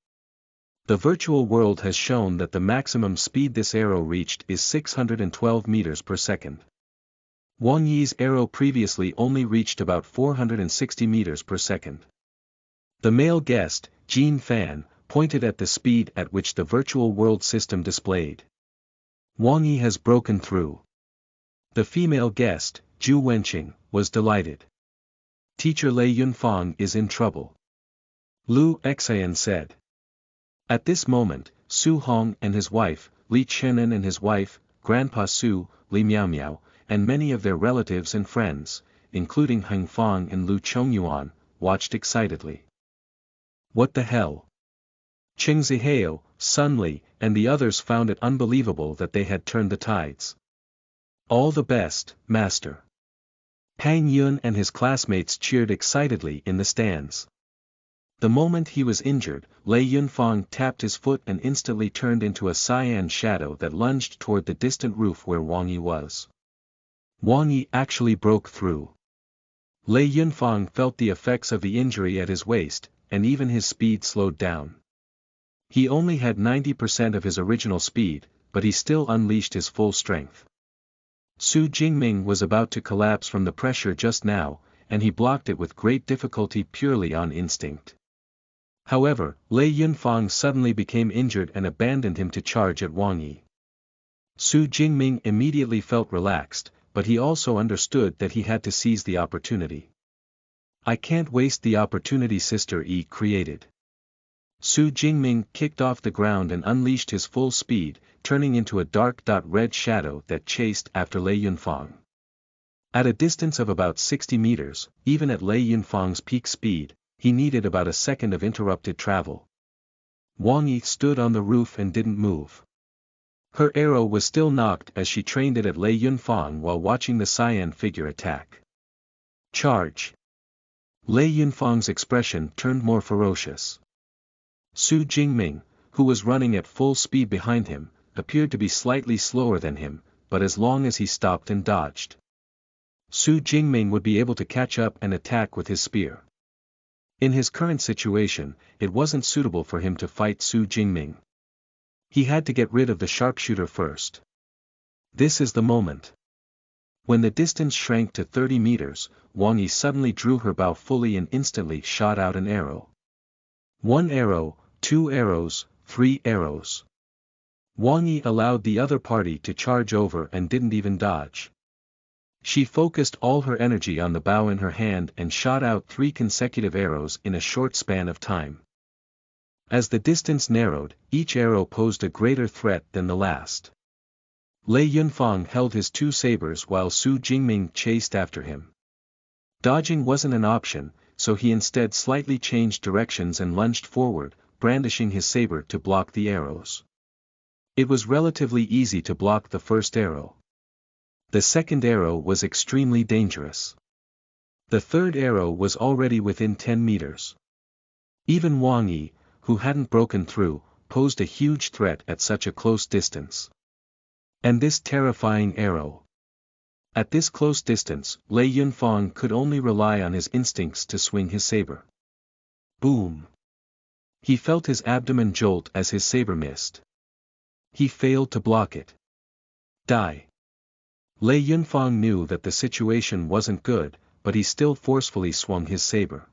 The virtual world has shown that the maximum speed this arrow reached is 612 meters per second. Wang Yi's arrow previously only reached about 460 meters per second. The male guest, Jin Fan, pointed at the speed at which the virtual world system displayed. Wang Yi has broken through. The female guest, Zhu Wenqing, was delighted. Teacher Lei Yunfang is in trouble. Lu Xian said. At this moment, Su Hong and his wife, Li Chenan and his wife, Grandpa Su, Li Miaomiao, and many of their relatives and friends, including Heng Fang and Lu Chongyuan, watched excitedly. What the hell? Cheng Zihao, Sun Li, and the others found it unbelievable that they had turned the tides. All the best, master. Pang Yun and his classmates cheered excitedly in the stands. The moment he was injured, Lei Yunfang tapped his foot and instantly turned into a cyan shadow that lunged toward the distant roof where Wang Yi was. Wang Yi actually broke through. Lei Yunfang felt the effects of the injury at his waist, and even his speed slowed down. He only had 90% of his original speed, but he still unleashed his full strength. Su Jingming was about to collapse from the pressure just now, and he blocked it with great difficulty purely on instinct. However, Lei Yunfang suddenly became injured and abandoned him to charge at Wang Yi. Su Jingming immediately felt relaxed, but he also understood that he had to seize the opportunity. I can't waste the opportunity Sister Yi created. Su Jingming kicked off the ground and unleashed his full speed, turning into a dark red shadow that chased after Lei Yunfang. At a distance of about 60 meters, even at Lei Yunfang's peak speed, he needed about a second of interrupted travel. Wang Yi stood on the roof and didn't move. Her arrow was still knocked as she trained it at Lei Yunfang while watching the cyan figure attack. Charge! Lei Yunfang's expression turned more ferocious. Su Jingming, who was running at full speed behind him, appeared to be slightly slower than him, but as long as he stopped and dodged, Su Jingming would be able to catch up and attack with his spear. In his current situation, it wasn't suitable for him to fight Su Jingming. He had to get rid of the sharpshooter first. This is the moment. When the distance shrank to 30 meters, Wang Yi suddenly drew her bow fully and instantly shot out an arrow. 1 arrow, 2 arrows, 3 arrows. Wang Yi allowed the other party to charge over and didn't even dodge. She focused all her energy on the bow in her hand and shot out 3 consecutive arrows in a short span of time. As the distance narrowed, each arrow posed a greater threat than the last. Lei Yunfang held his 2 sabers while Su Jingming chased after him. Dodging wasn't an option, so he instead slightly changed directions and lunged forward, brandishing his saber to block the arrows. It was relatively easy to block the first arrow. The second arrow was extremely dangerous. The third arrow was already within 10 meters. Even Wang Yi, who hadn't broken through, posed a huge threat at such a close distance. And this terrifying arrow. At this close distance, Lei Yunfang could only rely on his instincts to swing his saber. Boom! He felt his abdomen jolt as his saber missed. He failed to block it. Die! Lei Yunfang knew that the situation wasn't good, but he still forcefully swung his saber.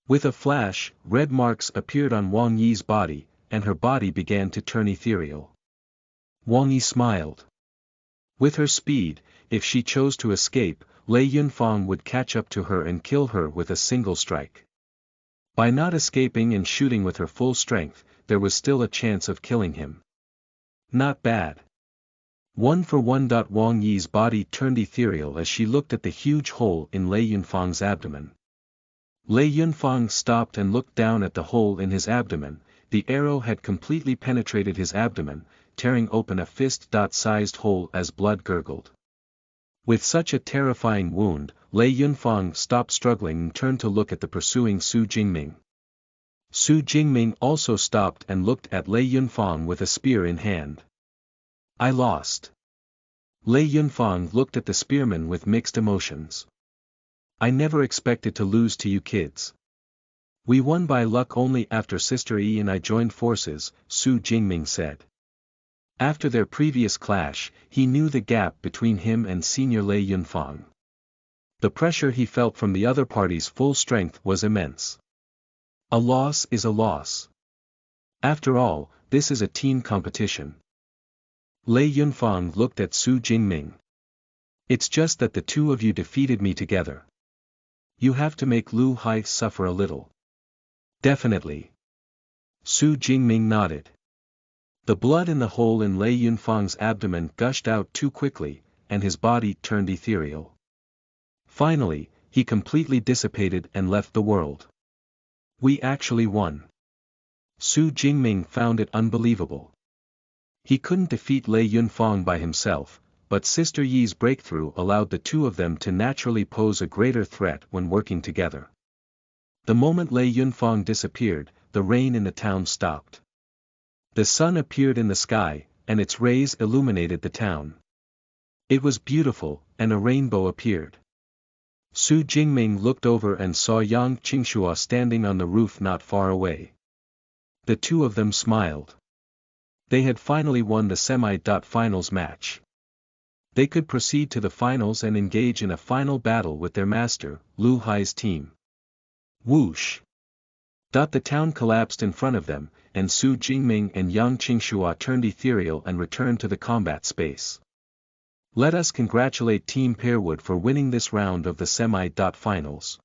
With a flash, red marks appeared on Wang Yi's body, and her body began to turn ethereal. Wang Yi smiled. With her speed, if she chose to escape, Lei Yunfang would catch up to her and kill her with a single strike. By not escaping and shooting with her full strength, there was still a chance of killing him. Not bad. 1-for-1. Wang Yi's body turned ethereal as she looked at the huge hole in Lei Yunfang's abdomen. Lei Yunfang stopped and looked down at the hole in his abdomen. The arrow had completely penetrated his abdomen, tearing open a fist-sized hole as blood gurgled. With such a terrifying wound, Lei Yunfang stopped struggling and turned to look at the pursuing Su Jingming. Su Jingming also stopped and looked at Lei Yunfang with a spear in hand. I lost. Lei Yunfang looked at the spearman with mixed emotions. I never expected to lose to you kids. We won by luck only after Sister Yi and I joined forces, Su Jingming said. After their previous clash, he knew the gap between him and Senior Lei Yunfang. The pressure he felt from the other party's full strength was immense. A loss is a loss. After all, this is a team competition. Lei Yunfang looked at Su Jingming. It's just that the 2 of you defeated me together. You have to make Lu Hai suffer a little. Definitely. Su Jingming nodded. The blood in the hole in Lei Yunfang's abdomen gushed out too quickly, and his body turned ethereal. Finally, he completely dissipated and left the world. We actually won. Su Jingming found it unbelievable. He couldn't defeat Lei Yunfang by himself, but Sister Yi's breakthrough allowed the 2 of them to naturally pose a greater threat when working together. The moment Lei Yunfang disappeared, the rain in the town stopped. The sun appeared in the sky, and its rays illuminated the town. It was beautiful, and a rainbow appeared. Su Jingming looked over and saw Yang Qingxua standing on the roof not far away. The 2 of them smiled. They had finally won the semi-finals match. They could proceed to the finals and engage in a final battle with their master, Lu Hai's team. Whoosh! The town collapsed in front of them, and Su Jingming and Yang Qingxua turned ethereal and returned to the combat space. Let us congratulate Team Pearwood for winning this round of the semi-finals.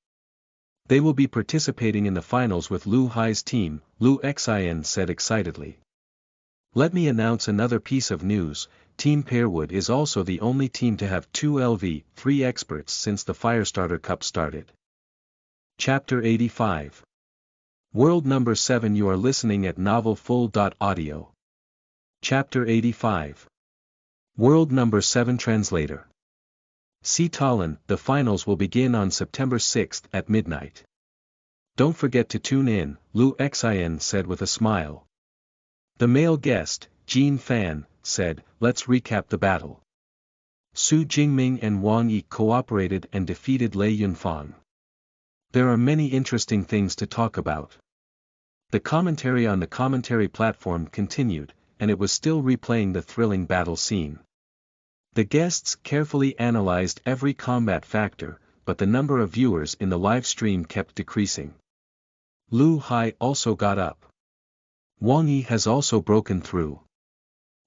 They will be participating in the finals with Lu Hai's team, Lu Xin said excitedly. Let me announce another piece of news. Team Pearwood is also the only team to have 2 LV3 experts since the Firestarter Cup started. Chapter 85. World number 7. You are listening at novelfull.audio. Chapter 85. World number 7. Translator. See Tallinn. The finals will begin on September 6 at midnight. Don't forget to tune in, Lu Xin said with a smile. The male guest, Jean Fan, said, let's recap the battle. Su Jingming and Wang Yi cooperated and defeated Lei Yunfang. There are many interesting things to talk about. The commentary on the commentary platform continued, and it was still replaying the thrilling battle scene. The guests carefully analyzed every combat factor, but the number of viewers in the live stream kept decreasing. Lu Hai also got up. Wang Yi has also broken through.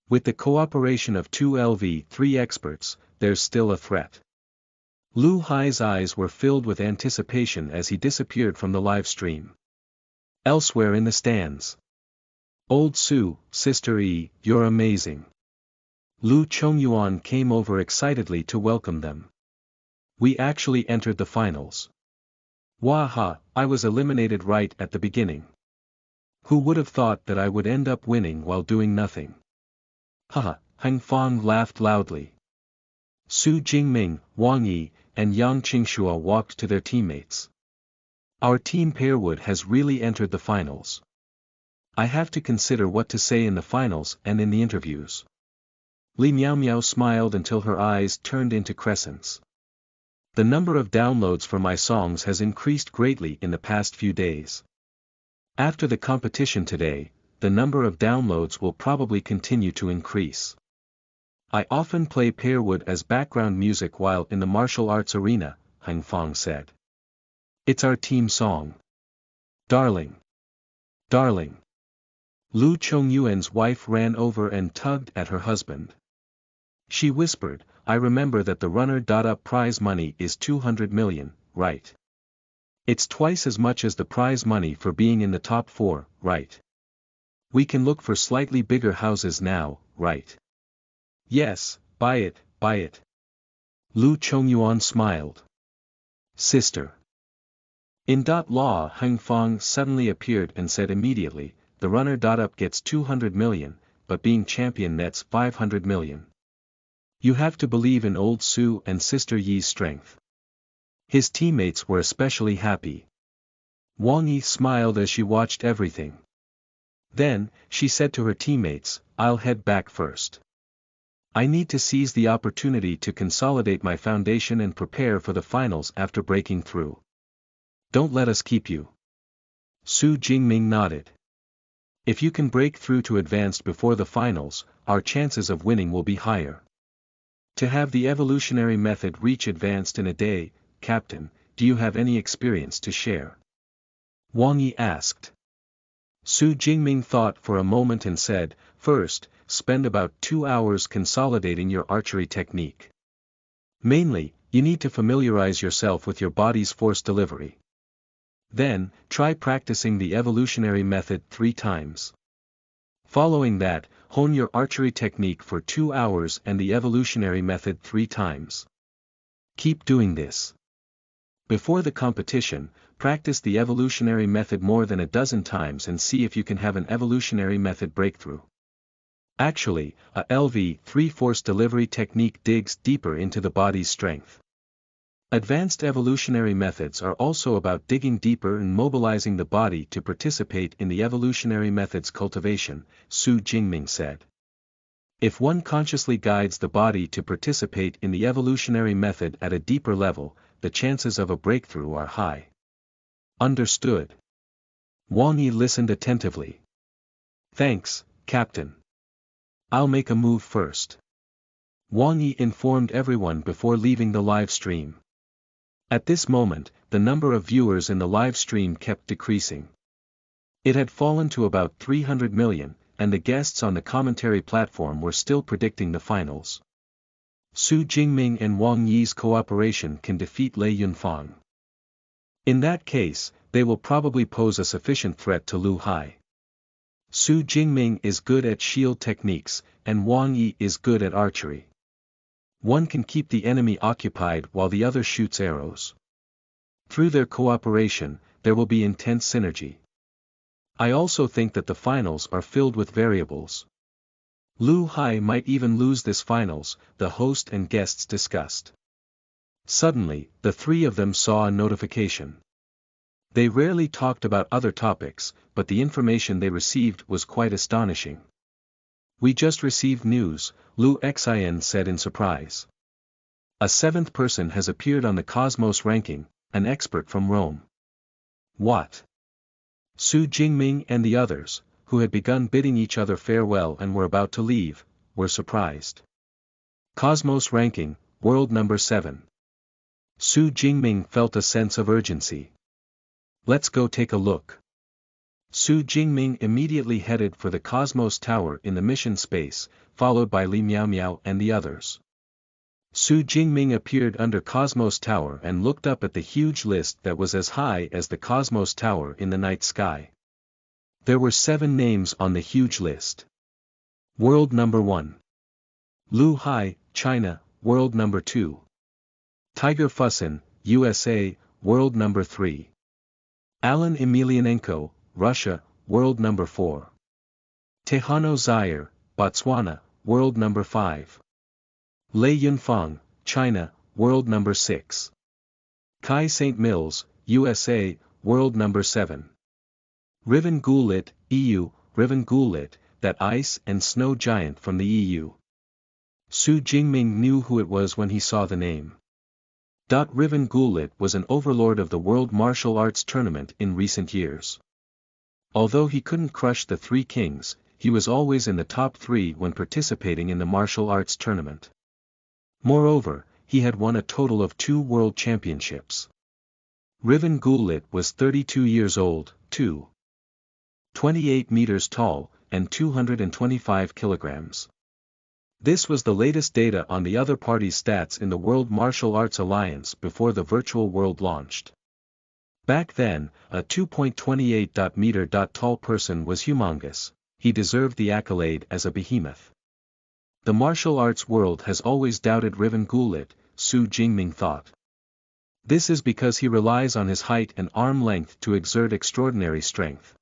With the cooperation of 2 LV3 experts, there's still a threat. Lu Hai's eyes were filled with anticipation as he disappeared from the live stream. Elsewhere in the stands. Old Su, Sister E, you're amazing. Lu Chongyuan came over excitedly to welcome them. We actually entered the finals. Waha, I was eliminated right at the beginning. Who would have thought that I would end up winning while doing nothing? Haha, Heng Fong laughed loudly. Su Jingming, Wang Yi, and Yang Qingxua walked to their teammates. Our team Pearwood has really entered the finals. I have to consider what to say in the finals and in the interviews. Li Miao Miao smiled until her eyes turned into crescents. The number of downloads for my songs has increased greatly in the past few days. After the competition today, the number of downloads will probably continue to increase. I often play Pearwood as background music while in the martial arts arena, Heng Fong said. It's our team song. Darling. Darling. Lu Chongyuan's wife ran over and tugged at her husband. She whispered, I remember that the runner-up prize money is 200 million, right? It's twice as much as the prize money for being in the top 4, right? We can look for slightly bigger houses now, right? Yes, buy it, buy it. Lu Chongyuan smiled. Sister. In law Heng Fong suddenly appeared and said immediately, the runner-up gets 200 million, but being champion nets 500 million. You have to believe in old Su and Sister Yi's strength. His teammates were especially happy. Wang Yi smiled as she watched everything. Then, she said to her teammates, I'll head back first. I need to seize the opportunity to consolidate my foundation and prepare for the finals after breaking through. Don't let us keep you. Su Jingming nodded. If you can break through to advanced before the finals, our chances of winning will be higher. To have the evolutionary method reach advanced in a day, Captain, do you have any experience to share? Wang Yi asked. Su Jingming thought for a moment and said, first, spend about 2 hours consolidating your archery technique. Mainly, you need to familiarize yourself with your body's force delivery. Then, try practicing the evolutionary method 3 times. Following that, hone your archery technique for 2 hours and the evolutionary method 3 times. Keep doing this. Before the competition, practice the evolutionary method more than a dozen times and see if you can have an evolutionary method breakthrough. Actually, a LV3 force delivery technique digs deeper into the body's strength. Advanced evolutionary methods are also about digging deeper and mobilizing the body to participate in the evolutionary method's cultivation, Su Jingming said. If one consciously guides the body to participate in the evolutionary method at a deeper level, the chances of a breakthrough are high. Understood. Wang Yi listened attentively. Thanks, Captain. I'll make a move first. Wang Yi informed everyone before leaving the live stream. At this moment, the number of viewers in the live stream kept decreasing. It had fallen to about 300 million, and the guests on the commentary platform were still predicting the finals. Su Jingming and Wang Yi's cooperation can defeat Lei Yunfang. In that case, they will probably pose a sufficient threat to Lu Hai. Su Jingming is good at shield techniques, and Wang Yi is good at archery. One can keep the enemy occupied while the other shoots arrows. Through their cooperation, there will be intense synergy. I also think that the finals are filled with variables. Lu Hai might even lose this finals, the host and guests discussed. Suddenly, the 3 of them saw a notification. They rarely talked about other topics, but the information they received was quite astonishing. We just received news, Lu Xin said in surprise. A 7th person has appeared on the Cosmos ranking, an expert from Rome. What? Su Jingming and the others, who had begun bidding each other farewell and were about to leave, were surprised. Cosmos ranking, world number 7. Su Jingming felt a sense of urgency. Let's go take a look. Su Jingming immediately headed for the Cosmos Tower in the mission space, followed by Li Miao Miao and the others. Su Jingming appeared under Cosmos Tower and looked up at the huge list that was as high as the Cosmos Tower in the night sky. There were 7 names on the huge list. World number 1. Lu Hai, China, world number 2. Tiger Fussin, USA, world number 3. Alan Emelianenko, Russia, world number 4. Tejano Zaire, Botswana, world number 5. Lei Yunfeng, China, world number 6. Kai St. Mills, USA, world number 7. Riven Goulet, EU, Riven Goulet, that ice and snow giant from the EU. Su Jingming knew who it was when he saw the name. Riven Goulet was an overlord of the World Martial Arts Tournament in recent years. Although he couldn't crush the 3 kings, he was always in the top 3 when participating in the martial arts tournament. Moreover, he had won a total of 2 world championships. Riven Goulet was 32 years old, 28 meters tall, and 225 kilograms. This was the latest data on the other party's stats in the World Martial Arts Alliance before the virtual world launched. Back then, a 2.28 meter tall person was humongous. He deserved the accolade as a behemoth. The martial arts world has always doubted Riven Goulet, Su Jingming thought. This is because he relies on his height and arm length to exert extraordinary strength.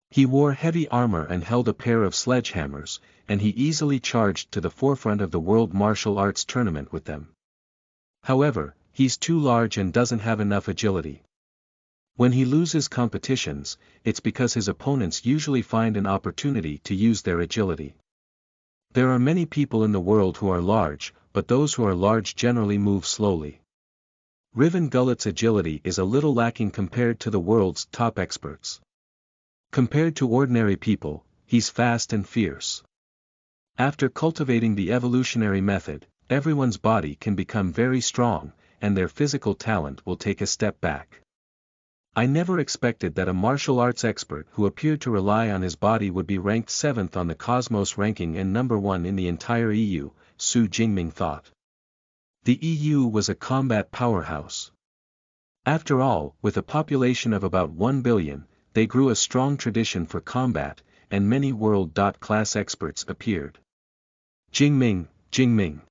He wore heavy armor and held a pair of sledgehammers, and he easily charged to the forefront of the World Martial Arts Tournament with them. However, he's too large and doesn't have enough agility. When he loses competitions, it's because his opponents usually find an opportunity to use their agility. There are many people in the world who are large, but those who are large generally move slowly. Riven Goulet's agility is a little lacking compared to the world's top experts. Compared to ordinary people, he's fast and fierce. After cultivating the evolutionary method, everyone's body can become very strong, and their physical talent will take a step back. I never expected that a martial arts expert who appeared to rely on his body would be ranked 7th on the Cosmos ranking and number 1 in the entire EU, Su Jingming thought. The EU was a combat powerhouse. After all, with a population of about 1 billion, they grew a strong tradition for combat, and many world-class experts appeared. Jingming, Jingming.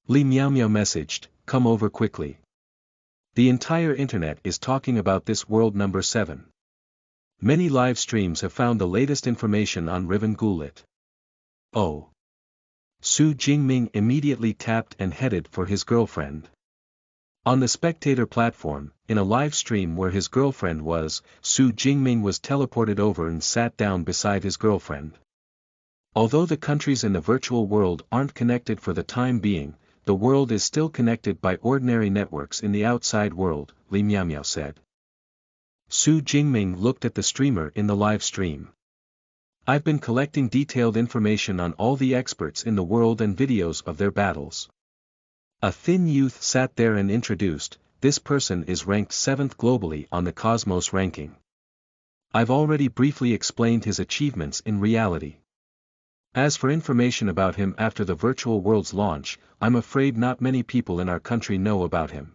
Li Miao Miao messaged, come over quickly. The entire internet is talking about this world number 7. Many live streams have found the latest information on Riven Goulet. Oh. Su Jingming immediately tapped and headed for his girlfriend. On the spectator platform, in a live stream where his girlfriend was, Su Jingming was teleported over and sat down beside his girlfriend. Although the countries in the virtual world aren't connected for the time being, the world is still connected by ordinary networks in the outside world, Li Miao Miao said. Su Jingming looked at the streamer in the live stream. I've been collecting detailed information on all the experts in the world and videos of their battles. A thin youth sat there and introduced, this person is ranked 7th globally on the Cosmos ranking. I've already briefly explained his achievements in reality. As for information about him after the virtual world's launch, I'm afraid not many people in our country know about him.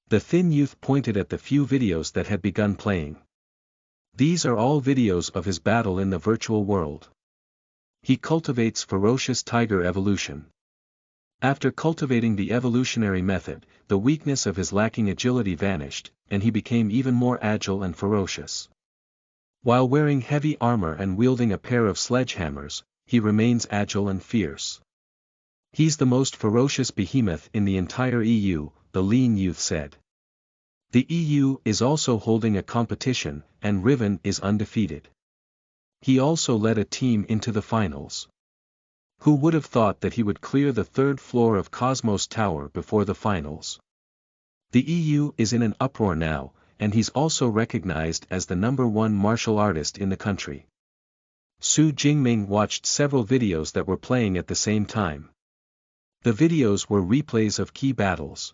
The thin youth pointed at the few videos that had begun playing. These are all videos of his battle in the virtual world. He cultivates ferocious tiger evolution. After cultivating the evolutionary method, the weakness of his lacking agility vanished, and he became even more agile and ferocious. While wearing heavy armor and wielding a pair of sledgehammers, he remains agile and fierce. He's the most ferocious behemoth in the entire EU, the lean youth said. The EU is also holding a competition, and Riven is undefeated. He also led a team into the finals. Who would have thought that he would clear the 3rd floor of Cosmos Tower before the finals? The EU is in an uproar now, and he's also recognized as the #1 martial artist in the country. Su Jingming watched several videos that were playing at the same time. The videos were replays of key battles.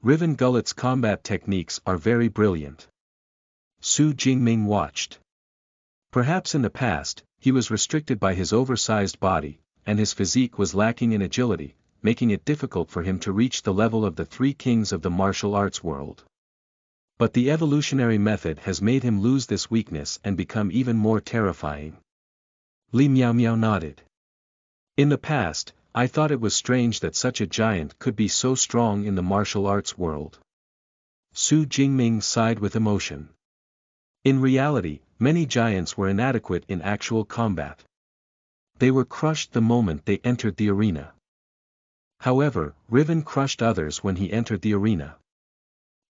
Riven Goulet's combat techniques are very brilliant. Su Jingming watched. Perhaps in the past, he was restricted by his oversized body, and his physique was lacking in agility, making it difficult for him to reach the level of the three kings of the martial arts world. But the evolutionary method has made him lose this weakness and become even more terrifying. Li Miao Miao nodded. In the past, I thought it was strange that such a giant could be so strong in the martial arts world. Su Jingming sighed with emotion. In reality, many giants were inadequate in actual combat. They were crushed the moment they entered the arena. However, Riven crushed others when he entered the arena.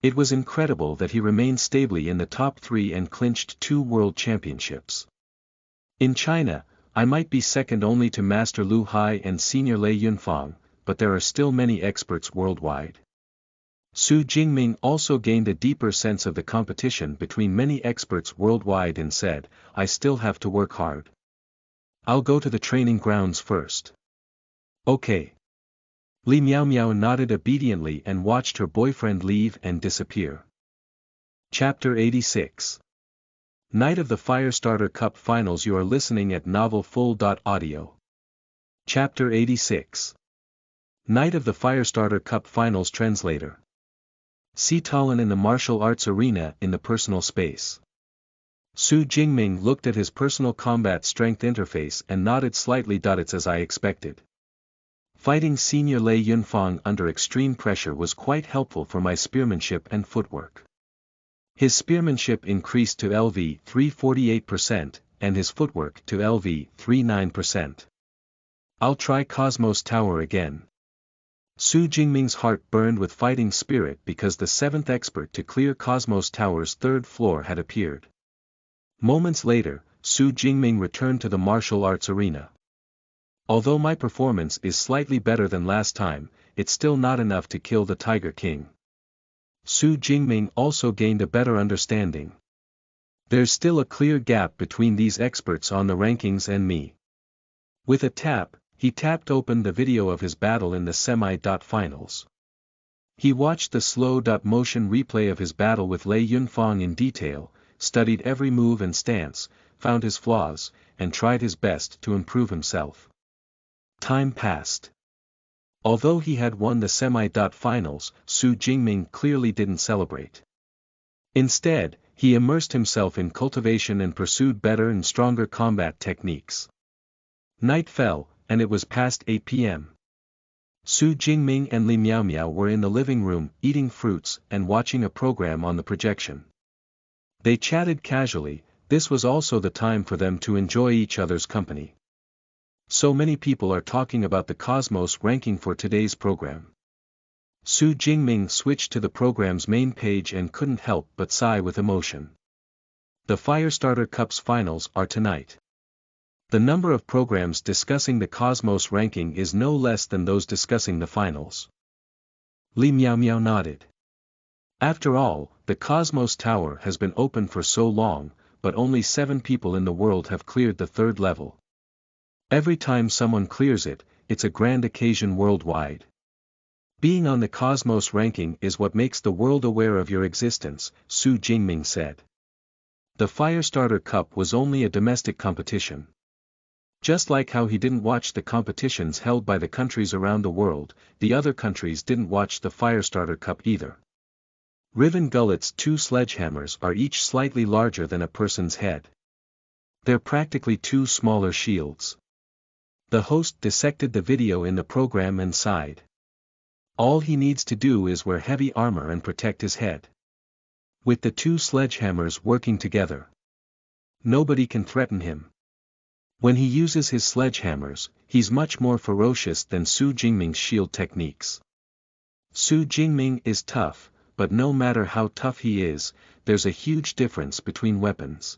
It was incredible that he remained stably in the top 3 and clinched 2 world championships. In China, I might be second only to Master Lu Hai and Senior Lei Yunfang, but there are still many experts worldwide. Su Jingming also gained a deeper sense of the competition between many experts worldwide and said, I still have to work hard. I'll go to the training grounds first. Okay. Li Miao Miao nodded obediently and watched her boyfriend leave and disappear. Chapter 86. Night of the Firestarter Cup Finals. You are listening at novelfull.audio. Chapter 86. Night of the Firestarter Cup Finals. Translator. See Talon in the martial arts arena in the personal space. Su Jingming looked at his personal combat strength interface and nodded slightly. It's as I expected. Fighting Senior Lei Yunfang under extreme pressure was quite helpful for my spearmanship and footwork. His spearmanship increased to LV 348%, and his footwork to LV 39%. I'll try Cosmos Tower again. Su Jingming's heart burned with fighting spirit because the 7th expert to clear Cosmos Tower's 3rd floor had appeared. Moments later, Su Jingming returned to the martial arts arena. Although my performance is slightly better than last time, it's still not enough to kill the Tiger King. Su Jingming also gained a better understanding. There's still a clear gap between these experts on the rankings and me. With a tap, he tapped open the video of his battle in the semi-finals. He watched the slow-motion replay of his battle with Lei Yunfang in detail, studied every move and stance, found his flaws, and tried his best to improve himself. Time passed. Although he had won the semi-finals, Su Jingming clearly didn't celebrate. Instead, he immersed himself in cultivation and pursued better and stronger combat techniques. Night fell, and it was past 8 p.m. Su Jingming and Li Miao Miao were in the living room, eating fruits and watching a program on the projection. They chatted casually. This was also the time for them to enjoy each other's company. So many people are talking about the Cosmos ranking for today's program. Su Jingming switched to the program's main page and couldn't help but sigh with emotion. The Firestarter Cup's finals are tonight. The number of programs discussing the Cosmos ranking is no less than those discussing the finals. Li Miao Miao nodded. After all, the Cosmos Tower has been open for so long, but only 7 people in the world have cleared the 3rd level. Every time someone clears it, it's a grand occasion worldwide. Being on the Cosmos ranking is what makes the world aware of your existence, Su Jingming said. The Firestarter Cup was only a domestic competition. Just like how he didn't watch the competitions held by the countries around the world, the other countries didn't watch the Firestarter Cup either. Riven Gullet's 2 sledgehammers are each slightly larger than a person's head. They're practically 2 smaller shields. The host dissected the video in the program and sighed. All he needs to do is wear heavy armor and protect his head. With the 2 sledgehammers working together, nobody can threaten him. When he uses his sledgehammers, he's much more ferocious than Su Jingming's shield techniques. Su Jingming is tough, but no matter how tough he is, there's a huge difference between weapons.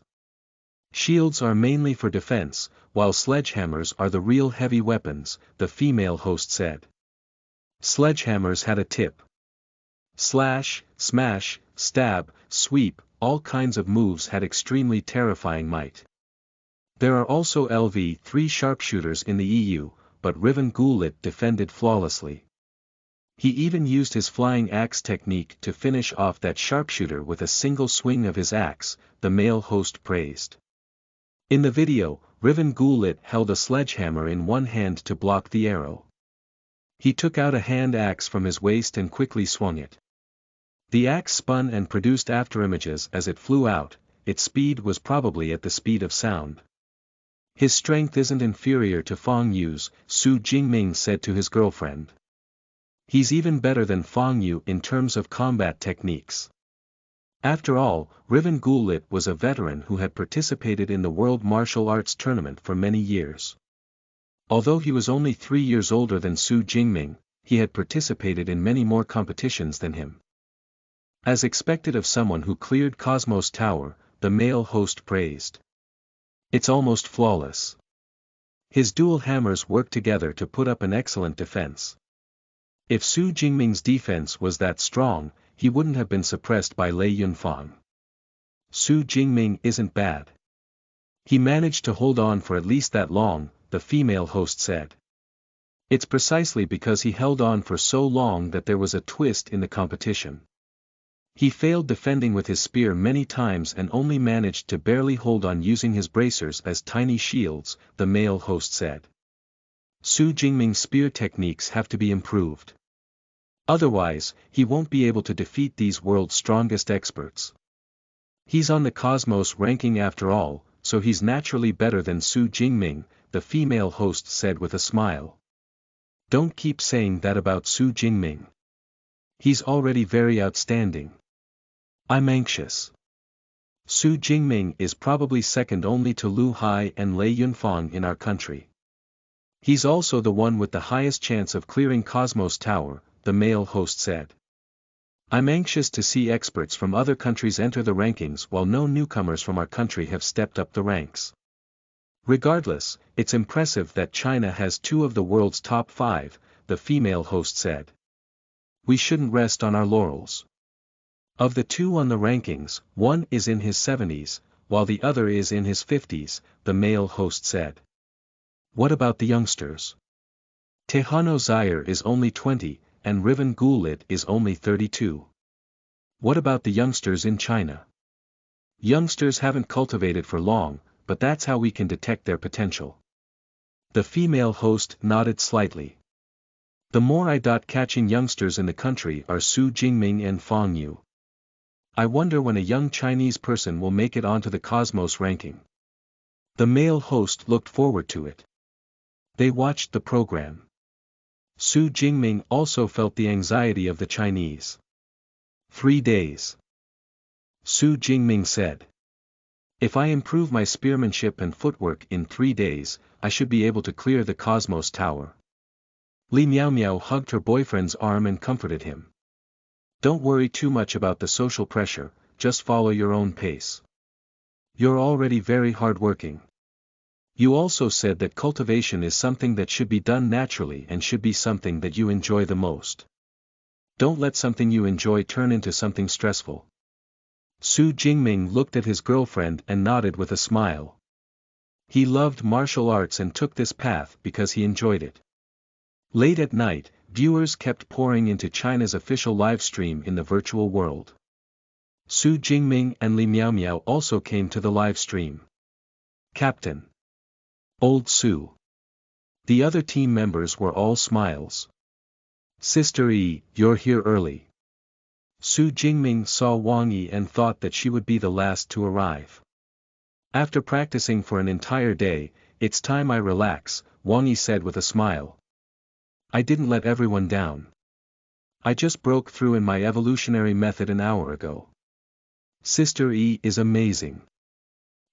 Shields are mainly for defense, while sledgehammers are the real heavy weapons, the female host said. Sledgehammers had a tip. Slash, smash, stab, sweep, all kinds of moves had extremely terrifying might. There are also LV3 sharpshooters in the EU, but Riven Gullet defended flawlessly. He even used his flying axe technique to finish off that sharpshooter with a single swing of his axe, the male host praised. In the video, Riven Gullet held a sledgehammer in one hand to block the arrow. He took out a hand axe from his waist and quickly swung it. The axe spun and produced afterimages as it flew out. Its speed was probably at the speed of sound. His strength isn't inferior to Fang Yu's, Su Jingming said to his girlfriend. He's even better than Fang Yu in terms of combat techniques. After all, Riven Gulit was a veteran who had participated in the World Martial Arts Tournament for many years. Although he was only 3 years older than Su Jingming, he had participated in many more competitions than him. As expected of someone who cleared Cosmos Tower, the male host praised. It's almost flawless. His dual hammers work together to put up an excellent defense. If Su Jingming's defense was that strong, he wouldn't have been suppressed by Lei Yunfang. Su Jingming isn't bad. He managed to hold on for at least that long, the female host said. It's precisely because he held on for so long that there was a twist in the competition. He failed defending with his spear many times and only managed to barely hold on using his bracers as tiny shields, the male host said. Su Jingming's spear techniques have to be improved. Otherwise, he won't be able to defeat these world's strongest experts. He's on the Cosmos ranking after all, so he's naturally better than Su Jingming, the female host said with a smile. Don't keep saying that about Su Jingming. He's already very outstanding. I'm anxious. Su Jingming is probably second only to Lu Hai and Lei Yunfang in our country. He's also the one with the highest chance of clearing Cosmos Tower, the male host said. I'm anxious to see experts from other countries enter the rankings while no newcomers from our country have stepped up the ranks. Regardless, it's impressive that China has 2 of the world's top 5, the female host said. We shouldn't rest on our laurels. Of the 2 on the rankings, one is in his 70s, while the other is in his 50s, the male host said. What about the youngsters? Tejano Zaire is only 20, and Riven Gulit is only 32. What about the youngsters in China? Youngsters haven't cultivated for long, but that's how we can detect their potential. The female host nodded slightly. The more eye-catching youngsters in the country are Su Jingming and Fang Yu. I wonder when a young Chinese person will make it onto the Cosmos ranking. The male host looked forward to it. They watched the program. Su Jingming also felt the anxiety of the Chinese. 3 days. Su Jingming said. If I improve my spearmanship and footwork in 3 days, I should be able to clear the Cosmos Tower. Li Miao hugged her boyfriend's arm and comforted him. Don't worry too much about the social pressure, just follow your own pace. You're already very hardworking. You also said that cultivation is something that should be done naturally and should be something that you enjoy the most. Don't let something you enjoy turn into something stressful. Su Jingming looked at his girlfriend and nodded with a smile. He loved martial arts and took this path because he enjoyed it. Late at night, viewers kept pouring into China's official live stream in the virtual world. Su Jingming and Li Miao also came to the live stream. Captain. Old Su. The other team members were all smiles. Sister Yi, you're here early. Su Jingming saw Wang Yi and thought that she would be the last to arrive. After practicing for an entire day, it's time I relax, Wang Yi said with a smile. I didn't let everyone down. I just broke through in my evolutionary method an hour ago. Sister Yi is amazing.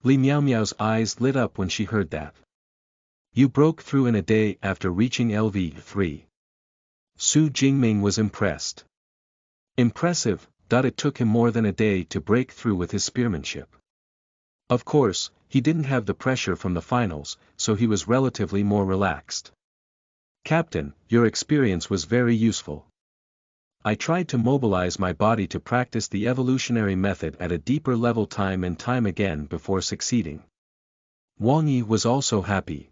Li Miao's eyes lit up when she heard that. You broke through in a day after reaching LV3. Su Jingming was impressed. Impressive, it took him more than a day to break through with his spearmanship. Of course, he didn't have the pressure from the finals, so he was relatively more relaxed. Captain, your experience was very useful. I tried to mobilize my body to practice the evolutionary method at a deeper level time and time again before succeeding. Wang Yi was also happy.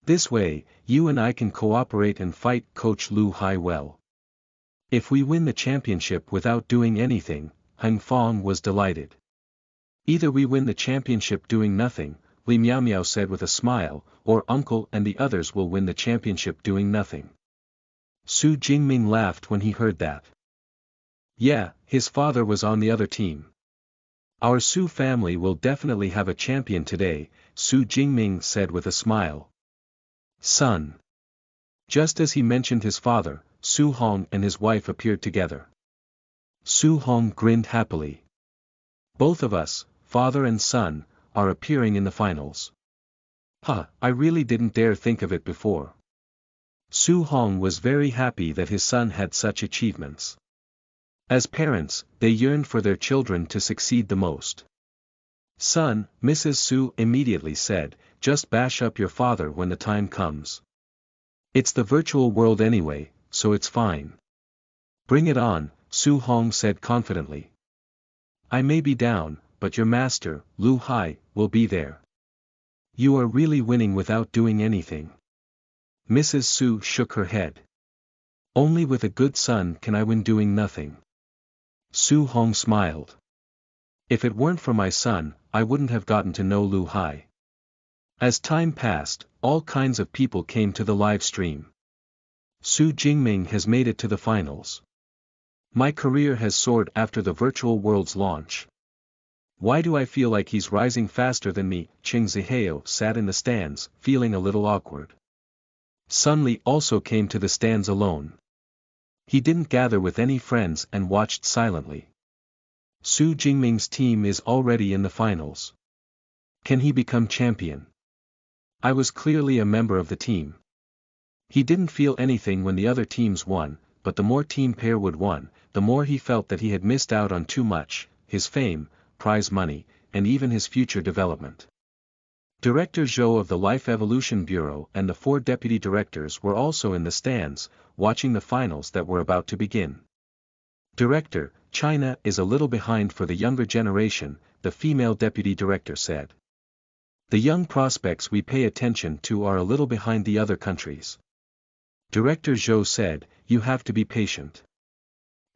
This way, you and I can cooperate and fight Coach Lu Hai well. If we win the championship without doing anything, Heng Fong was delighted. Either we win the championship doing nothing, Li Miao said with a smile, or Uncle and the others will win the championship doing nothing. Su Jingming laughed when he heard that. Yeah, his father was on the other team. Our Su family will definitely have a champion today, Su Jingming said with a smile. Son. Just as he mentioned his father, Su Hong and his wife appeared together. Su Hong grinned happily. Both of us, father and son, are appearing in the finals. I really didn't dare think of it before. Su Hong was very happy that his son had such achievements. As parents, they yearned for their children to succeed the most. Son, Mrs. Su immediately said, just bash up your father when the time comes. It's the virtual world anyway, so it's fine. Bring it on, Su Hong said confidently. I may be down, but your master, Lu Hai, will be there. You are really winning without doing anything. Mrs. Su shook her head. Only with a good son can I win doing nothing. Su Hong smiled. If it weren't for my son, I wouldn't have gotten to know Lu Hai. As time passed, all kinds of people came to the live stream. Su Jingming has made it to the finals. My career has soared after the virtual world's launch. Why do I feel like he's rising faster than me? Ching Zihao sat in the stands, feeling a little awkward. Sun Li also came to the stands alone. He didn't gather with any friends and watched silently. Su Jingming's team is already in the finals. Can he become champion? I was clearly a member of the team. He didn't feel anything when the other teams won, but the more Team Pair would won, the more he felt that he had missed out on too much, his fame, prize money, and even his future development. Director Zhou of the Life Evolution Bureau and the 4 deputy directors were also in the stands, watching the finals that were about to begin. Director, China is a little behind for the younger generation, the female deputy director said. The young prospects we pay attention to are a little behind the other countries. Director Zhou said, you have to be patient.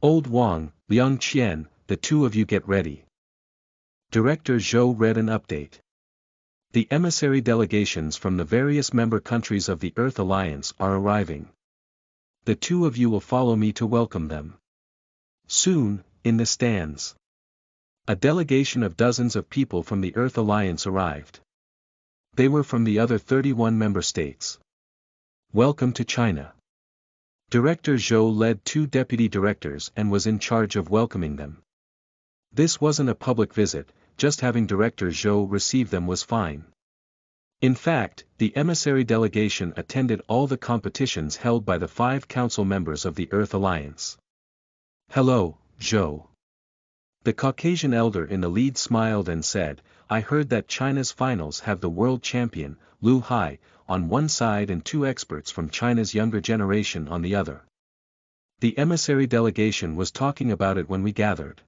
Old Wang, Liang Qian, the two of you get ready. Director Zhou read an update. The emissary delegations from the various member countries of the Earth Alliance are arriving. The two of you will follow me to welcome them. Soon, in the stands. A delegation of dozens of people from the Earth Alliance arrived. They were from the other 31 member states. Welcome to China. Director Zhou led 2 deputy directors and was in charge of welcoming them. This wasn't a public visit, just having Director Zhou receive them was fine. In fact, the emissary delegation attended all the competitions held by the 5 council members of the Earth Alliance. Hello, Zhou. The Caucasian elder in the lead smiled and said, I heard that China's finals have the world champion, Lu Hai, on one side and 2 experts from China's younger generation on the other. The emissary delegation was talking about it when we gathered.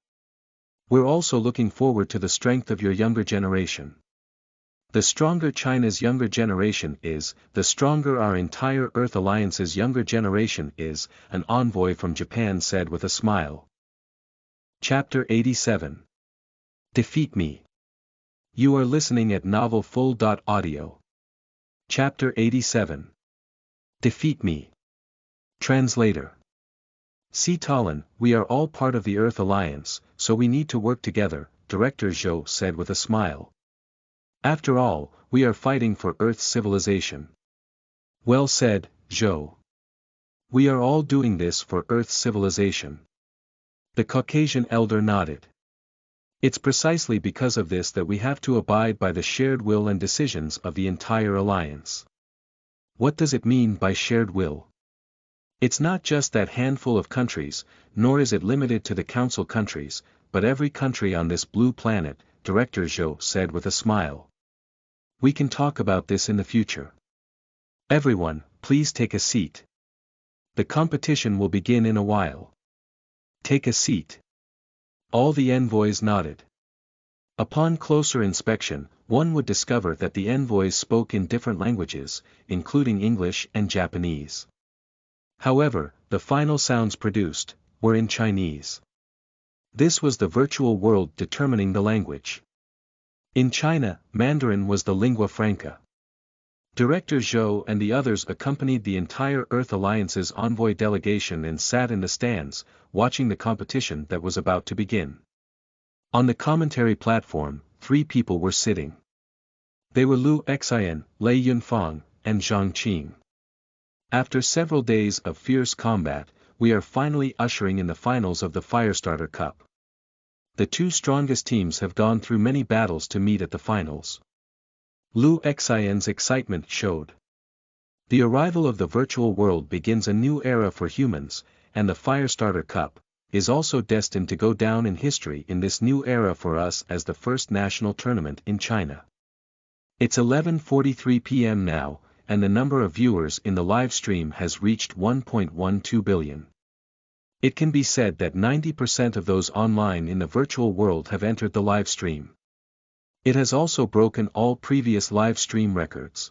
We're also looking forward to the strength of your younger generation. The stronger China's younger generation is, the stronger our entire Earth Alliance's younger generation is, an envoy from Japan said with a smile. Chapter 87. Defeat Me. You are listening at novelfull.audio. Chapter 87. Defeat Me. Translator. See Talon, we are all part of the Earth Alliance, so we need to work together, Director Zhou said with a smile. After all, we are fighting for Earth's civilization. Well said, Zhou. We are all doing this for Earth's civilization. The Caucasian elder nodded. It's precisely because of this that we have to abide by the shared will and decisions of the entire alliance. What does it mean by shared will? It's not just that handful of countries, nor is it limited to the council countries, but every country on this blue planet, Director Zhou said with a smile. We can talk about this in the future. Everyone, please take a seat. The competition will begin in a while. Take a seat. All the envoys nodded. Upon closer inspection, one would discover that the envoys spoke in different languages, including English and Japanese. However, the final sounds produced were in Chinese. This was the virtual world determining the language. In China, Mandarin was the lingua franca. Director Zhou and the others accompanied the entire Earth Alliance's envoy delegation and sat in the stands, watching the competition that was about to begin. On the commentary platform, 3 people were sitting. They were Lu Xian, Lei Yunfang, and Zhang Qing. After several days of fierce combat, we are finally ushering in the finals of the Firestarter Cup. The 2 strongest teams have gone through many battles to meet at the finals. Lu Xian's excitement showed. The arrival of the virtual world begins a new era for humans, and the Firestarter Cup is also destined to go down in history in this new era for us as the first national tournament in China. It's 11:43 p.m. now, and the number of viewers in the live stream has reached 1.12 billion. It can be said that 90% of those online in the virtual world have entered the live stream. It has also broken all previous live stream records.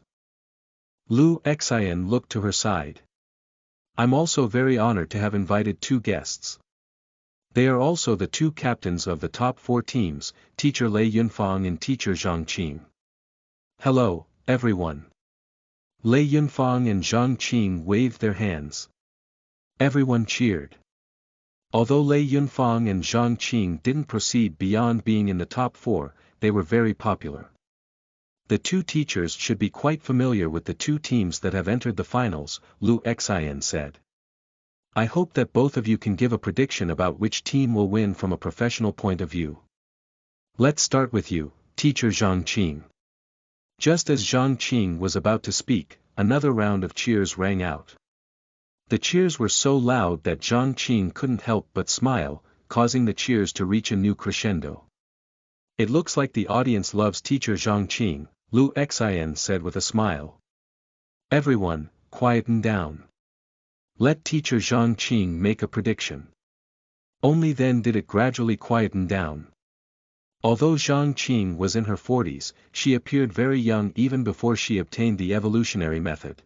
Lu Xian looked to her side. I'm also very honored to have invited 2 guests. They are also the 2 captains of the top 4 teams, Teacher Lei Yunfang and Teacher Zhang Qing. Hello, everyone. Lei Yunfang and Zhang Qing waved their hands. Everyone cheered. Although Lei Yunfang and Zhang Qing didn't proceed beyond being in the top 4, they were very popular. The 2 teachers should be quite familiar with the 2 teams that have entered the finals, Lu Xian said. I hope that both of you can give a prediction about which team will win from a professional point of view. Let's start with you, Teacher Zhang Qing. Just as Zhang Qing was about to speak, another round of cheers rang out. The cheers were so loud that Zhang Qing couldn't help but smile, causing the cheers to reach a new crescendo. It looks like the audience loves Teacher Zhang Qing, Lu Xian said with a smile. Everyone, quieten down. Let Teacher Zhang Qing make a prediction. Only then did it gradually quieten down. Although Zhang Qing was in her 40s, she appeared very young even before she obtained the evolutionary method.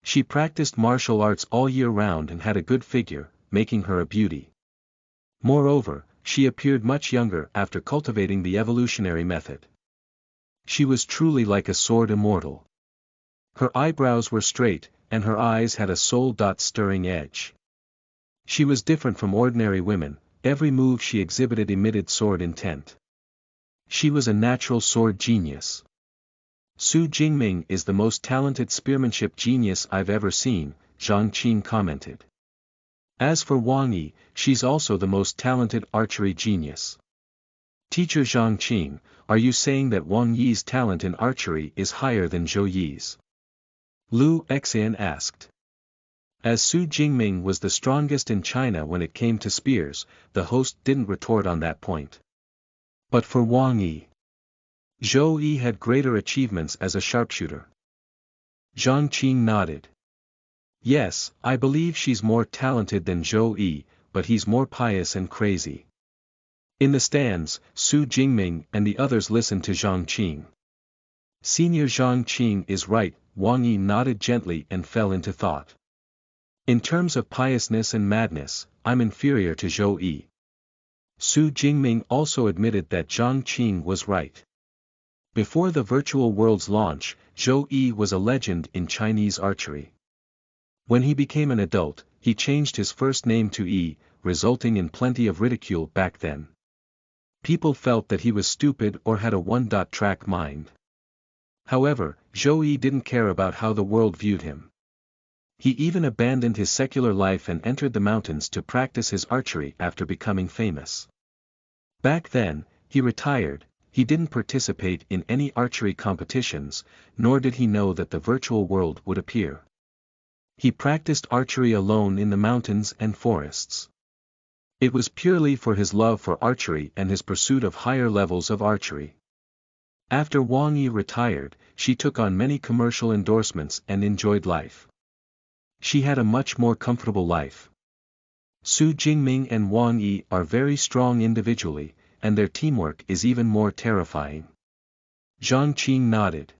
She practiced martial arts all year round and had a good figure, making her a beauty. Moreover, she appeared much younger after cultivating the evolutionary method. She was truly like a sword immortal. Her eyebrows were straight, and her eyes had a soul-stirring edge. She was different from ordinary women, every move she exhibited emitted sword intent. She was a natural sword genius. Su Jingming is the most talented spearmanship genius I've ever seen, Zhang Qing commented. As for Wang Yi, she's also the most talented archery genius. Teacher Zhang Qing, are you saying that Wang Yi's talent in archery is higher than Zhou Yi's? Lu Xian asked. As Su Jingming was the strongest in China when it came to spears, the host didn't retort on that point. But for Wang Yi, Zhou Yi had greater achievements as a sharpshooter. Zhang Qing nodded. Yes, I believe she's more talented than Zhou Yi, but he's more pious and crazy. In the stands, Su Jingming and the others listened to Zhang Qing. Senior Zhang Qing is right, Wang Yi nodded gently and fell into thought. In terms of piousness and madness, I'm inferior to Zhou Yi. Su Jingming also admitted that Zhang Qing was right. Before the virtual world's launch, Zhou Yi was a legend in Chinese archery. When he became an adult, he changed his first name to Yi, resulting in plenty of ridicule back then. People felt that he was stupid or had a one-track mind. However, Zhou Yi didn't care about how the world viewed him. He even abandoned his secular life and entered the mountains to practice his archery after becoming famous. Back then, he retired, he didn't participate in any archery competitions, nor did he know that the virtual world would appear. He practiced archery alone in the mountains and forests. It was purely for his love for archery and his pursuit of higher levels of archery. After Wang Yi retired, she took on many commercial endorsements and enjoyed life. She had a much more comfortable life. Su Jingming and Wang Yi are very strong individually, and their teamwork is even more terrifying. Zhang Qing nodded.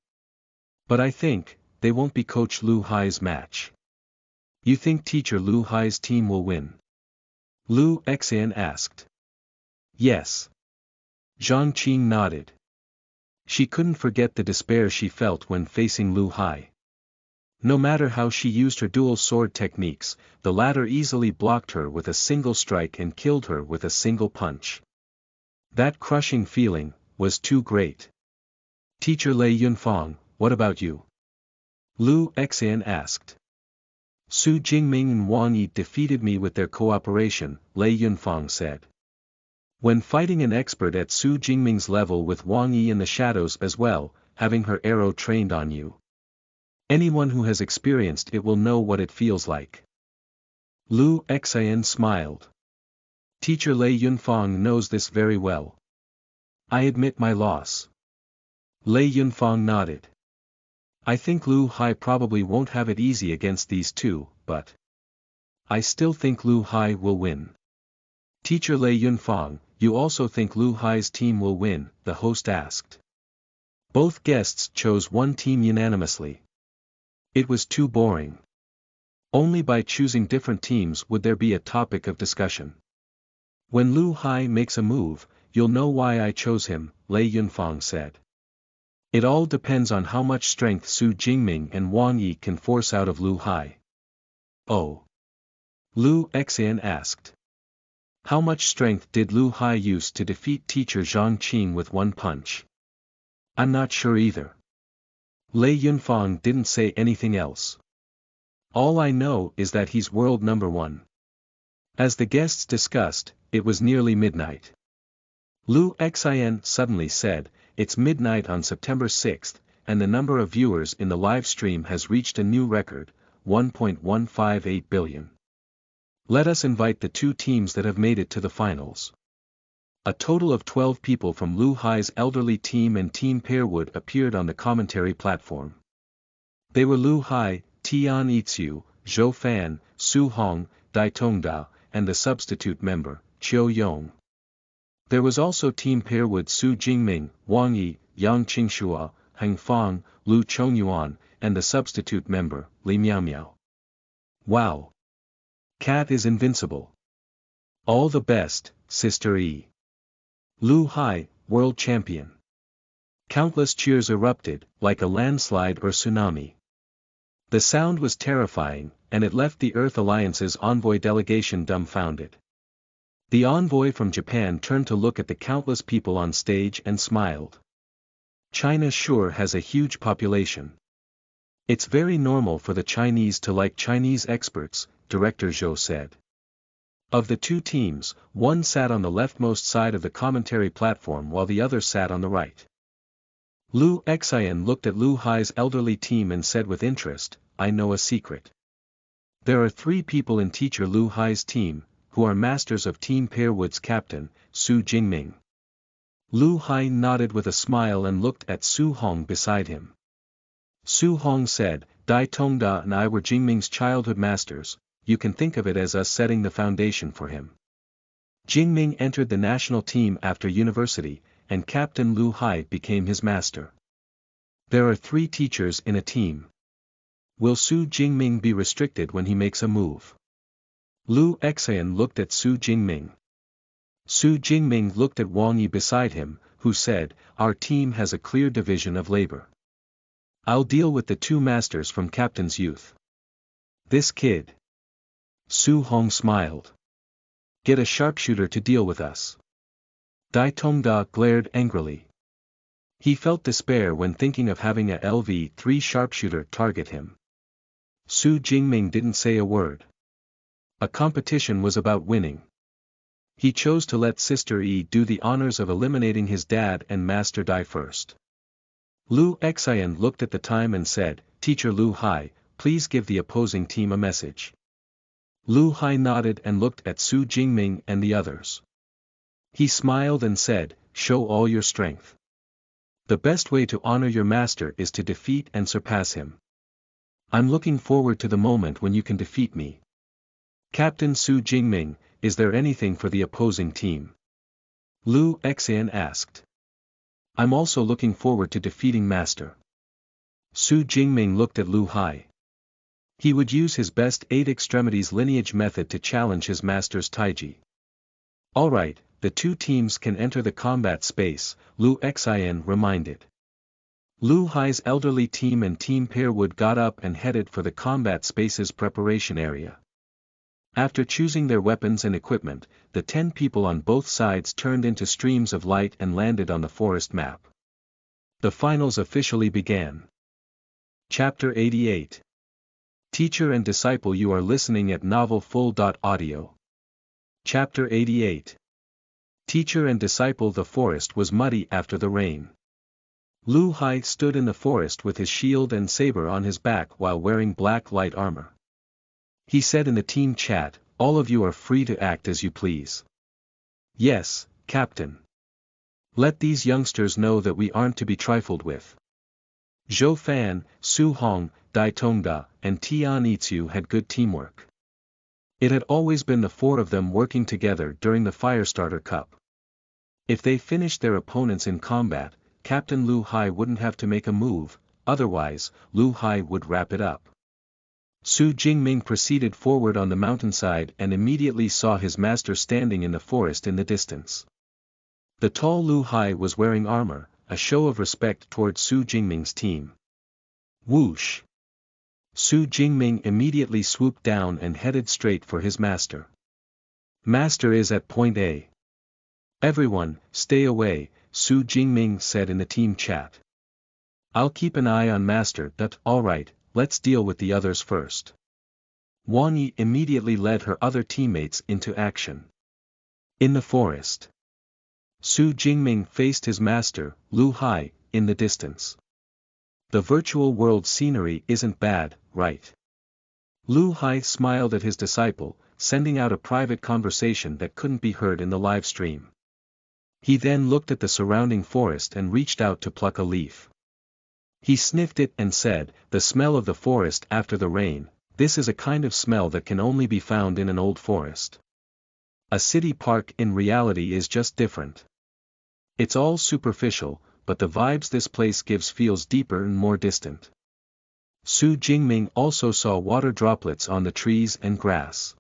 But I think, they won't be Coach Lu Hai's match. You think Teacher Lu Hai's team will win? Lu Xian asked. Yes. Zhang Qing nodded. She couldn't forget the despair she felt when facing Lu Hai. No matter how she used her dual sword techniques, the latter easily blocked her with a single strike and killed her with a single punch. That crushing feeling was too great. Teacher Lei Yunfang, what about you? Lu Xian asked. Su Jingming and Wang Yi defeated me with their cooperation, Lei Yunfang said. When fighting an expert at Su Jingming's level with Wang Yi in the shadows as well, having her arrow trained on you. Anyone who has experienced it will know what it feels like. Lu Xian smiled. Teacher Lei Yunfang knows this very well. I admit my loss. Lei Yunfang nodded. I think Lu Hai probably won't have it easy against these two, but I still think Lu Hai will win. Teacher Lei Yunfang, you also think Lu Hai's team will win? The host asked. Both guests chose one team unanimously. It was too boring. Only by choosing different teams would there be a topic of discussion. When Lu Hai makes a move, you'll know why I chose him, Lei Yunfang said. It all depends on how much strength Su Jingming and Wang Yi can force out of Lu Hai. Oh. Lu Xian asked. How much strength did Lu Hai use to defeat teacher Zhang Qing with one punch? I'm not sure either. Lei Yunfang didn't say anything else. All I know is that he's world number 1. As the guests discussed, it was nearly midnight. Lu Xian suddenly said, it's midnight on September 6th, and the number of viewers in the live stream has reached a new record, 1.158 billion. Let us invite the two teams that have made it to the finals. A total of 12 people from Lu Hai's elderly team and Team Pearwood appeared on the commentary platform. They were Lu Hai, Tian Yixiu, Zhou Fan, Su Hong, Dai Tongda, and the substitute member, Qiu Yong. There was also Team Pearwood Su Jingming, Wang Yi, Yang Qingxua, Heng Fang, Lu Chongyuan, and the substitute member, Li Miaomiao. Wow! Cat is invincible. All the best, Sister E. Lu Hai, world champion. Countless cheers erupted, like a landslide or tsunami. The sound was terrifying, and it left the Earth Alliance's envoy delegation dumbfounded. The envoy from Japan turned to look at the countless people on stage and smiled. China sure has a huge population. It's very normal for the Chinese to like Chinese experts, Director Zhou said. Of the two teams, one sat on the leftmost side of the commentary platform while the other sat on the right. Lu Xian looked at Lu Hai's elderly team and said with interest, I know a secret. There are 3 people in teacher Lu Hai's team, who are masters of Team Pearwood's captain, Su Jingming. Lu Hai nodded with a smile and looked at Su Hong beside him. Su Hong said, Dai Tongda and I were Jingming's childhood masters, you can think of it as us setting the foundation for him. Jingming entered the national team after university, and Captain Lu Hai became his master. There are 3 teachers in a team. Will Su Jingming be restricted when he makes a move? Lu Xian looked at Su Jingming. Su Jingming looked at Wang Yi beside him, who said, our team has a clear division of labor. I'll deal with the 2 masters from Captain's youth. This kid. Su Hong smiled. Get a sharpshooter to deal with us. Dai Tongda glared angrily. He felt despair when thinking of having a LV-3 sharpshooter target him. Su Jingming didn't say a word. A competition was about winning. He chose to let Sister E do the honors of eliminating his dad and Master Dai first. Lu Xian looked at the time and said, Teacher Lu Hai, please give the opposing team a message. Lu Hai nodded and looked at Su Jingming and the others. He smiled and said, show all your strength. The best way to honor your master is to defeat and surpass him. I'm looking forward to the moment when you can defeat me. Captain Su Jingming, is there anything for the opposing team? Lu Xian asked. I'm also looking forward to defeating Master. Su Jingming looked at Lu Hai. He would use his best 8 extremities lineage method to challenge his master's Taiji. Alright, the 2 teams can enter the combat space, Lu Xian reminded. Lu Hai's elderly team and Team Pearwood got up and headed for the combat space's preparation area. After choosing their weapons and equipment, the 10 people on both sides turned into streams of light and landed on the forest map. The finals officially began. Chapter 88. Teacher and Disciple. You are listening at novelfull.audio. Chapter 88. Teacher and Disciple. The forest was muddy after the rain. Lu Hai stood in the forest with his shield and saber on his back while wearing black light armor. He said in the team chat, "All of you are free to act as you please." "Yes, Captain. Let these youngsters know that we aren't to be trifled with." Zhou Fan, Su Hong, Dai Tongda, and Tian Itsu had good teamwork. It had always been the four of them working together during the Firestarter Cup. If they finished their opponents in combat, Captain Lu Hai wouldn't have to make a move, otherwise, Lu Hai would wrap it up. Su Jingming proceeded forward on the mountainside and immediately saw his master standing in the forest in the distance. The tall Lu Hai was wearing armor, a show of respect towards Su Jingming's team. Whoosh! Su Jingming immediately swooped down and headed straight for his master. "Master is at point A. Everyone, stay away," Su Jingming said in the team chat. "I'll keep an eye on Master." "Alright, let's deal with the others first." Wang Yi immediately led her other teammates into action. In the forest, Su Jingming faced his master, Lu Hai, in the distance. "The virtual world scenery isn't bad, right?" Lu Hai smiled at his disciple, sending out a private conversation that couldn't be heard in the live stream. He then looked at the surrounding forest and reached out to pluck a leaf. He sniffed it and said, "The smell of the forest after the rain, this is a kind of smell that can only be found in an old forest. A city park in reality is just different. It's all superficial, but the vibes this place gives feels deeper and more distant." Su Jingming also saw water droplets on the trees and grass.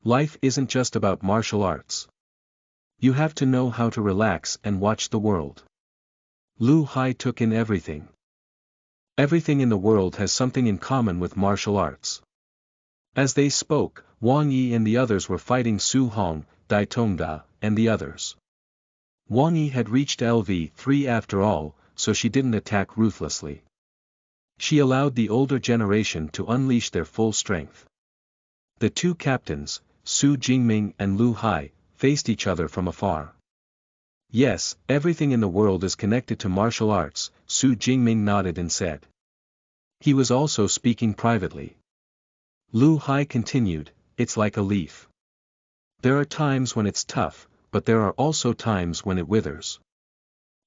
Life isn't just about martial arts. You have to know how to relax and watch the world. Lu Hai took in everything. Everything in the world has something in common with martial arts. As they spoke, Wang Yi and the others were fighting Su Hong, Dai Tongda, and the others. Wang Yi had reached LV3 after all, so she didn't attack ruthlessly. She allowed the older generation to unleash their full strength. The two captains, Su Jingming and Lu Hai, faced each other from afar. "Yes, everything in the world is connected to martial arts," Su Jingming nodded and said. He was also speaking privately. Lu Hai continued, "It's like a leaf. There are times when it's tough, but there are also times when it withers.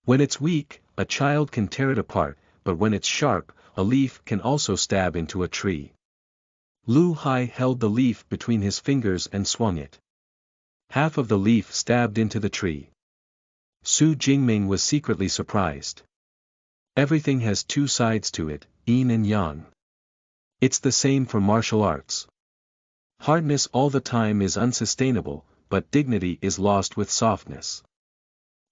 When it's weak, a child can tear it apart, but when it's sharp, a leaf can also stab into a tree." Lu Hai held the leaf between his fingers and swung it. Half of the leaf stabbed into the tree. Su Jingming was secretly surprised. Everything has two sides to it, yin and yang. It's the same for martial arts. Hardness all the time is unsustainable, but dignity is lost with softness.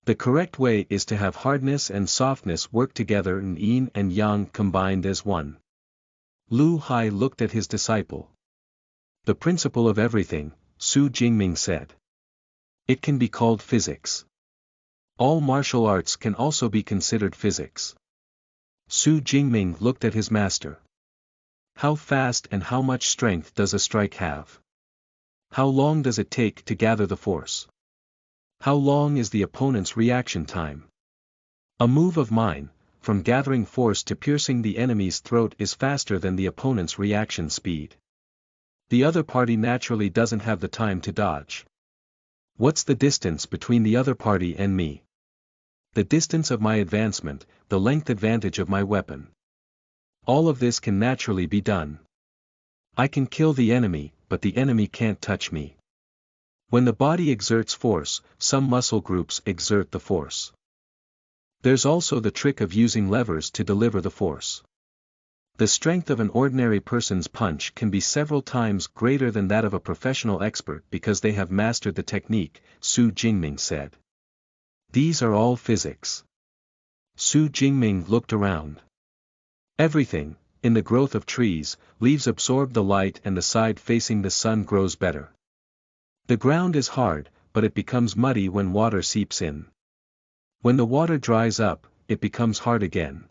The correct way is to have hardness and softness work together and yin and yang combined as one. Lu Hai looked at his disciple. "The principle of everything," Su Jingming said. "It can be called physics. All martial arts can also be considered physics." Su Jingming looked at his master. "How fast and how much strength does a strike have? How long does it take to gather the force? How long is the opponent's reaction time? A move of mine, from gathering force to piercing the enemy's throat, is faster than the opponent's reaction speed. The other party naturally doesn't have the time to dodge. What's the distance between the other party and me? The distance of my advancement, the length advantage of my weapon. All of this can naturally be done. I can kill the enemy, but the enemy can't touch me. When the body exerts force, some muscle groups exert the force. There's also the trick of using levers to deliver the force. The strength of an ordinary person's punch can be several times greater than that of a professional expert because they have mastered the technique," Su Jingming said. "These are all physics." Su Jingming looked around. Everything, in the growth of trees, leaves absorb the light and the side facing the sun grows better. The ground is hard, but it becomes muddy when water seeps in. When the water dries up, it becomes hard again.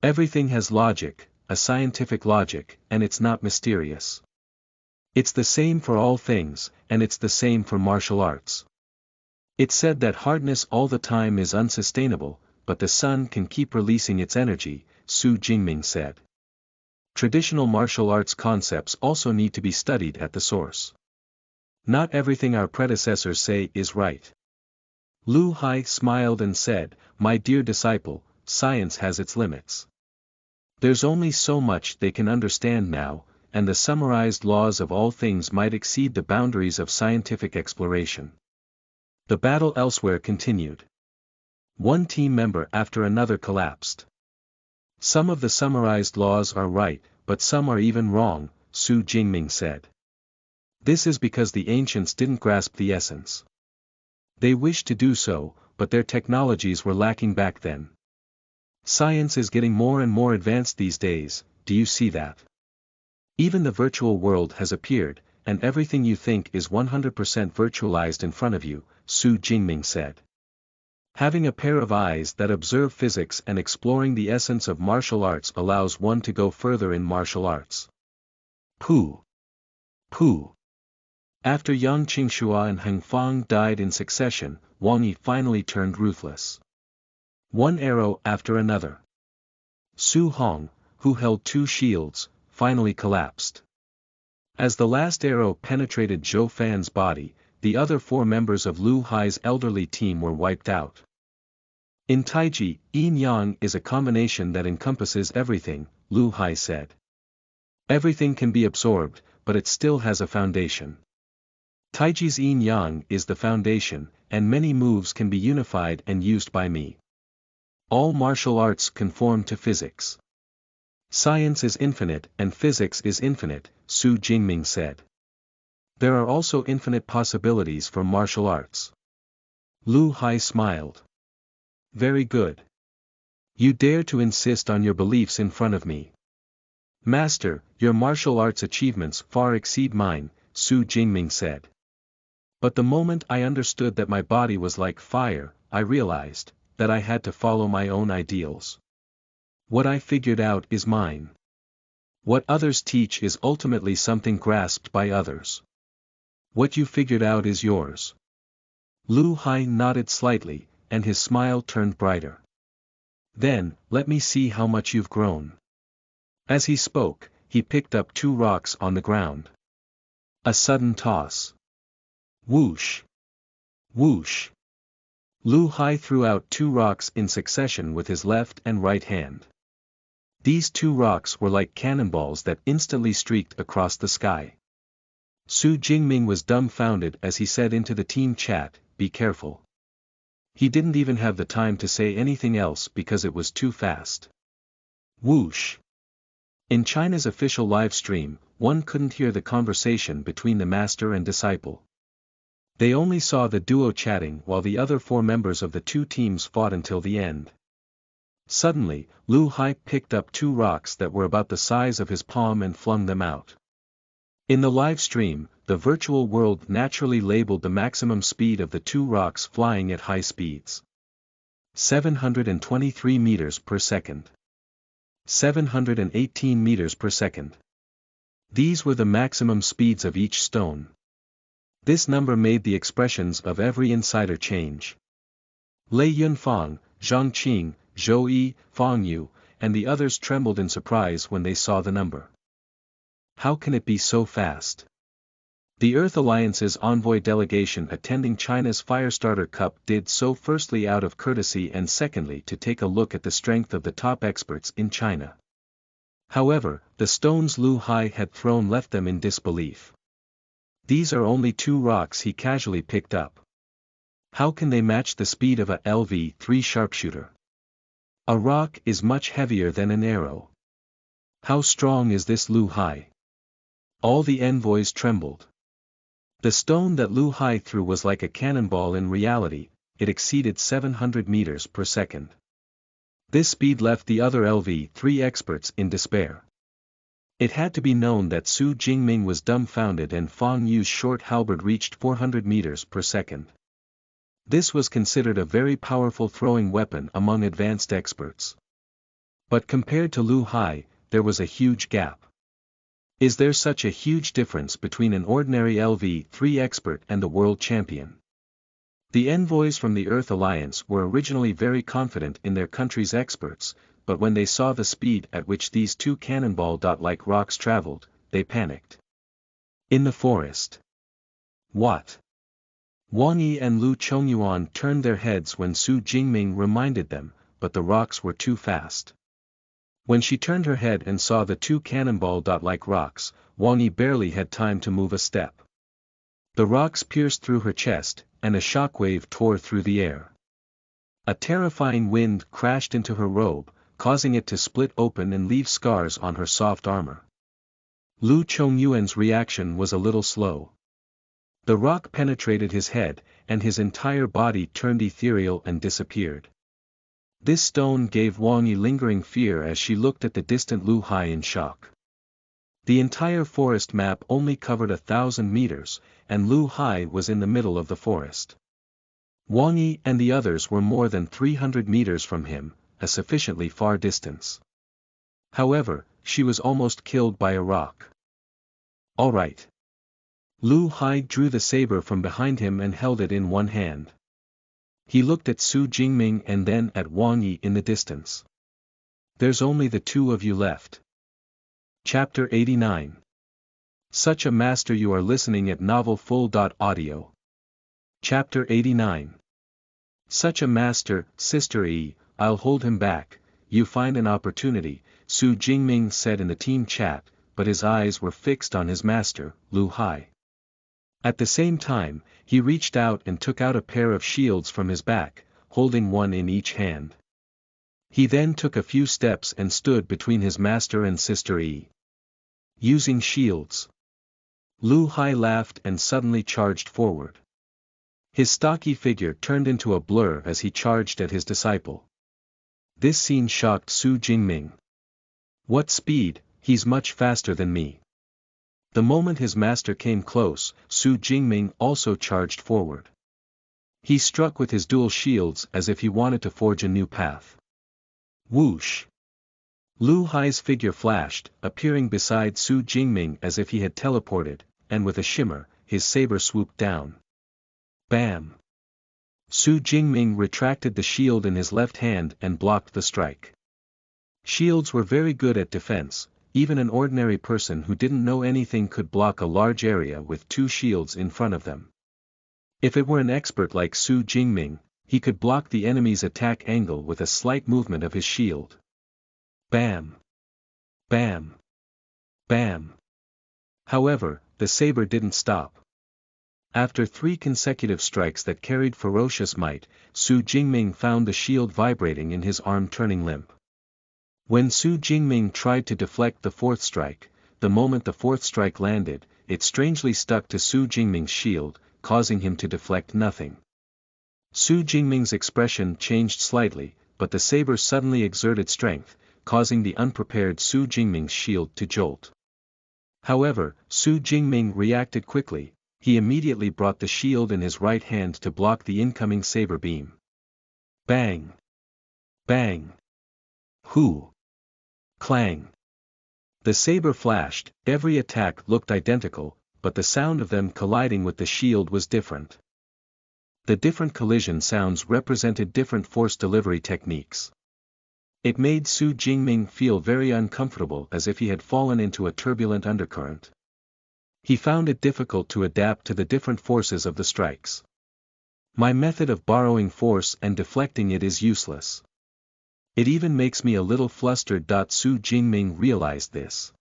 Everything has logic, a scientific logic, and it's not mysterious. It's the same for all things, and it's the same for martial arts. It's said that hardness all the time is unsustainable, but the sun can keep releasing its energy, Su Jingming said. Traditional martial arts concepts also need to be studied at the source. Not everything our predecessors say is right. Lu Hai smiled and said, "My dear disciple, science has its limits. There's only so much they can understand now, and the summarized laws of all things might exceed the boundaries of scientific exploration." The battle elsewhere continued. One team member after another collapsed. "Some of the summarized laws are right, but some are even wrong," Su Jingming said. "This is because the ancients didn't grasp the essence. They wished to do so, but their technologies were lacking back then. Science is getting more and more advanced these days, do you see that? Even the virtual world has appeared, and everything you think is 100% virtualized in front of you," Su Jingming said. "Having a pair of eyes that observe physics and exploring the essence of martial arts allows one to go further in martial arts." Pooh! Pooh! After Yang Qingxua and Heng Fang died in succession, Wang Yi finally turned ruthless. One arrow after another. Su Hong, who held 2 shields, finally collapsed. As the last arrow penetrated Zhou Fan's body, the other 4 members of Lu Hai's elderly team were wiped out. In Taiji, yin-yang is a combination that encompasses everything, Lu Hai said. Everything can be absorbed, but it still has a foundation. Taiji's yin-yang is the foundation, and many moves can be unified and used by me. All martial arts conform to physics. Science is infinite and physics is infinite, Su Jingming said. There are also infinite possibilities for martial arts. Lu Hai smiled. "Very good. You dare to insist on your beliefs in front of me. Master, your martial arts achievements far exceed mine," Su Jingming said. "But the moment I understood that my body was like fire, I realized that I had to follow my own ideals. What I figured out is mine. What others teach is ultimately something grasped by others. What you figured out is yours." Lu Hai nodded slightly, and his smile turned brighter. "Then, let me see how much you've grown." As he spoke, he picked up 2 rocks on the ground. A sudden toss. Whoosh! Whoosh! Lu Hai threw out 2 rocks in succession with his left and right hand. These 2 rocks were like cannonballs that instantly streaked across the sky. Su Jingming was dumbfounded as he said into the team chat, "Be careful." He didn't even have the time to say anything else because it was too fast. Whoosh! In China's official live stream, one couldn't hear the conversation between the master and disciple. They only saw the duo chatting while the other 4 members of the 2 teams fought until the end. Suddenly, Lu Hai picked up 2 rocks that were about the size of his palm and flung them out. In the live stream, the virtual world naturally labeled the maximum speed of the 2 rocks flying at high speeds. 723 meters per second. 718 meters per second. These were the maximum speeds of each stone. This number made the expressions of every insider change. Lei Yunfang, Zhang Qing, Zhou Yi, Fang Yu, and the others trembled in surprise when they saw the number. How can it be so fast? The Earth Alliance's envoy delegation attending China's Firestarter Cup did so firstly out of courtesy and secondly to take a look at the strength of the top experts in China. However, the stones Lu Hai had thrown left them in disbelief. These are only 2 rocks he casually picked up. How can they match the speed of a LV-3 sharpshooter? A rock is much heavier than an arrow. How strong is this Lu Hai? All the envoys trembled. The stone that Lu Hai threw was like a cannonball in reality, it exceeded 700 meters per second. This speed left the other LV3 experts in despair. It had to be known that Su Jingming was dumbfounded and Fang Yu's short halberd reached 400 meters per second. This was considered a very powerful throwing weapon among advanced experts. But compared to Lu Hai, there was a huge gap. Is there such a huge difference between an ordinary LV3 expert and the world champion? The envoys from the Earth Alliance were originally very confident in their country's experts, but when they saw the speed at which these two cannonball-like rocks traveled, they panicked. In the forest. What? Wang Yi and Lu Chongyuan turned their heads when Su Jingming reminded them, but the rocks were too fast. When she turned her head and saw the two cannonball-like rocks, Wang Yi barely had time to move a step. The rocks pierced through her chest, and a shockwave tore through the air. A terrifying wind crashed into her robe, causing it to split open and leave scars on her soft armor. Lu Chongyuan's reaction was a little slow. The rock penetrated his head, and his entire body turned ethereal and disappeared. This stone gave Wang Yi lingering fear as she looked at the distant Lu Hai in shock. The entire forest map only covered 1,000 meters, and Lu Hai was in the middle of the forest. Wang Yi and the others were more than 300 meters from him, a sufficiently far distance. However, she was almost killed by a rock. All right. Lu Hai drew the saber from behind him and held it in one hand. He looked at Su Jingming and then at Wang Yi in the distance. There's only the two of you left. Chapter 89. Such a master. You are listening at novelfull.audio. Chapter 89. Such a master, Sister E, I'll hold him back. You find an opportunity, Su Jingming said in the team chat, but his eyes were fixed on his master, Lu Hai. At the same time, he reached out and took out a pair of shields from his back, holding one in each hand. He then took a few steps and stood between his master and Sister E. Using shields. Lu Hai laughed and suddenly charged forward. His stocky figure turned into a blur as he charged at his disciple. This scene shocked Su Jingming. What speed, he's much faster than me. The moment his master came close, Su Jingming also charged forward. He struck with his dual shields as if he wanted to forge a new path. Whoosh! Lu Hai's figure flashed, appearing beside Su Jingming as if he had teleported, and with a shimmer, his saber swooped down. Bam! Su Jingming retracted the shield in his left hand and blocked the strike. Shields were very good at defense. Even an ordinary person who didn't know anything could block a large area with two shields in front of them. If it were an expert like Su Jingming, he could block the enemy's attack angle with a slight movement of his shield. Bam! Bam! Bam! However, the saber didn't stop. After 3 consecutive strikes that carried ferocious might, Su Jingming found the shield vibrating in his arm, turning limp. When Su Jingming tried to deflect the 4th strike, the moment the 4th strike landed, it strangely stuck to Su Jingming's shield, causing him to deflect nothing. Su Jingming's expression changed slightly, but the saber suddenly exerted strength, causing the unprepared Su Jingming's shield to jolt. However, Su Jingming reacted quickly. He immediately brought the shield in his right hand to block the incoming saber beam. Bang! Bang! Hoo! Clang! The saber flashed. Every attack looked identical, but the sound of them colliding with the shield was different. The different collision sounds represented different force delivery techniques. It made Su Jingming feel very uncomfortable, as if he had fallen into a turbulent undercurrent. He found it difficult to adapt to the different forces of the strikes. My method of borrowing force and deflecting it is useless. It even makes me a little flustered. Su Jingming realized this.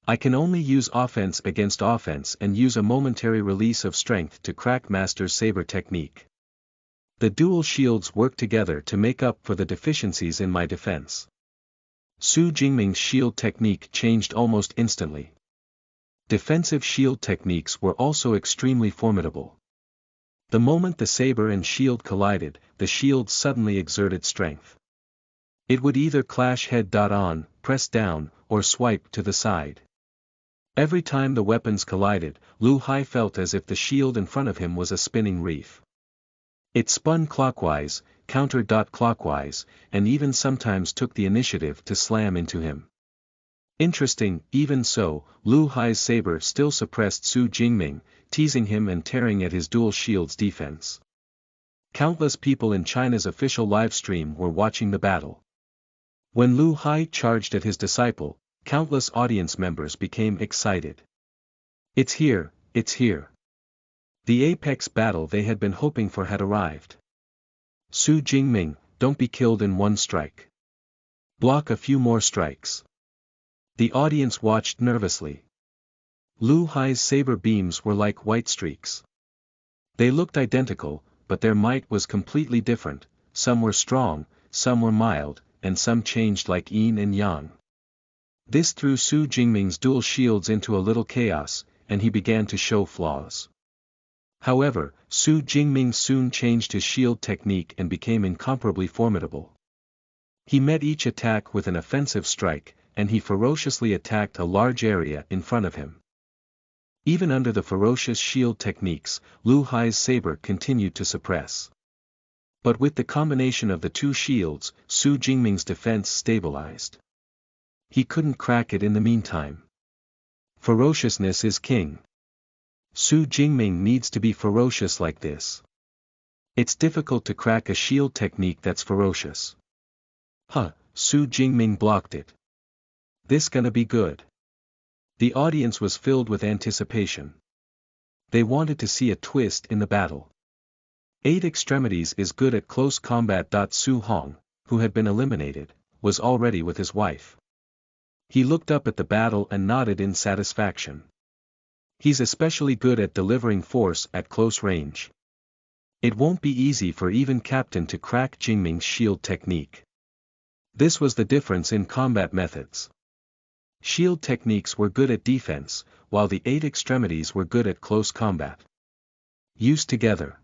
I can only use offense against offense and use a momentary release of strength to crack Master's saber technique. The dual shields work together to make up for the deficiencies in my defense. Su Jingming's shield technique changed almost instantly. Defensive shield techniques were also extremely formidable. The moment the saber and shield collided, the shield suddenly exerted strength. It would either clash head-on, press down, or swipe to the side. Every time the weapons collided, Lu Hai felt as if the shield in front of him was a spinning reef. It spun clockwise, counter-clockwise, and even sometimes took the initiative to slam into him. Interesting, even so, Lu Hai's saber still suppressed Su Jingming, teasing him and tearing at his dual shield's defense. Countless people in China's official live stream were watching the battle. When Lu Hai charged at his disciple, countless audience members became excited. It's here, it's here. The apex battle they had been hoping for had arrived. Su Jingming, don't be killed in one strike. Block a few more strikes. The audience watched nervously. Lu Hai's saber beams were like white streaks. They looked identical, but their might was completely different. Some were strong, some were mild, and some changed like yin and yang. This threw Su Jingming's dual shields into a little chaos, and he began to show flaws. However, Su Jingming soon changed his shield technique and became incomparably formidable. He met each attack with an offensive strike, and he ferociously attacked a large area in front of him. Even under the ferocious shield techniques, Lu Hai's saber continued to suppress. But with the combination of the two shields, Su Jingming's defense stabilized. He couldn't crack it in the meantime. Ferociousness is king. Su Jingming needs to be ferocious like this. It's difficult to crack a shield technique that's ferocious. Su Jingming blocked it. This gonna be good. The audience was filled with anticipation. They wanted to see a twist in the battle. 8 Extremities is good at close combat. Su Hong, who had been eliminated, was already with his wife. He looked up at the battle and nodded in satisfaction. He's especially good at delivering force at close range. It won't be easy for even Captain to crack Jingming's shield technique. This was the difference in combat methods. Shield techniques were good at defense, while the 8 Extremities were good at close combat. Used together.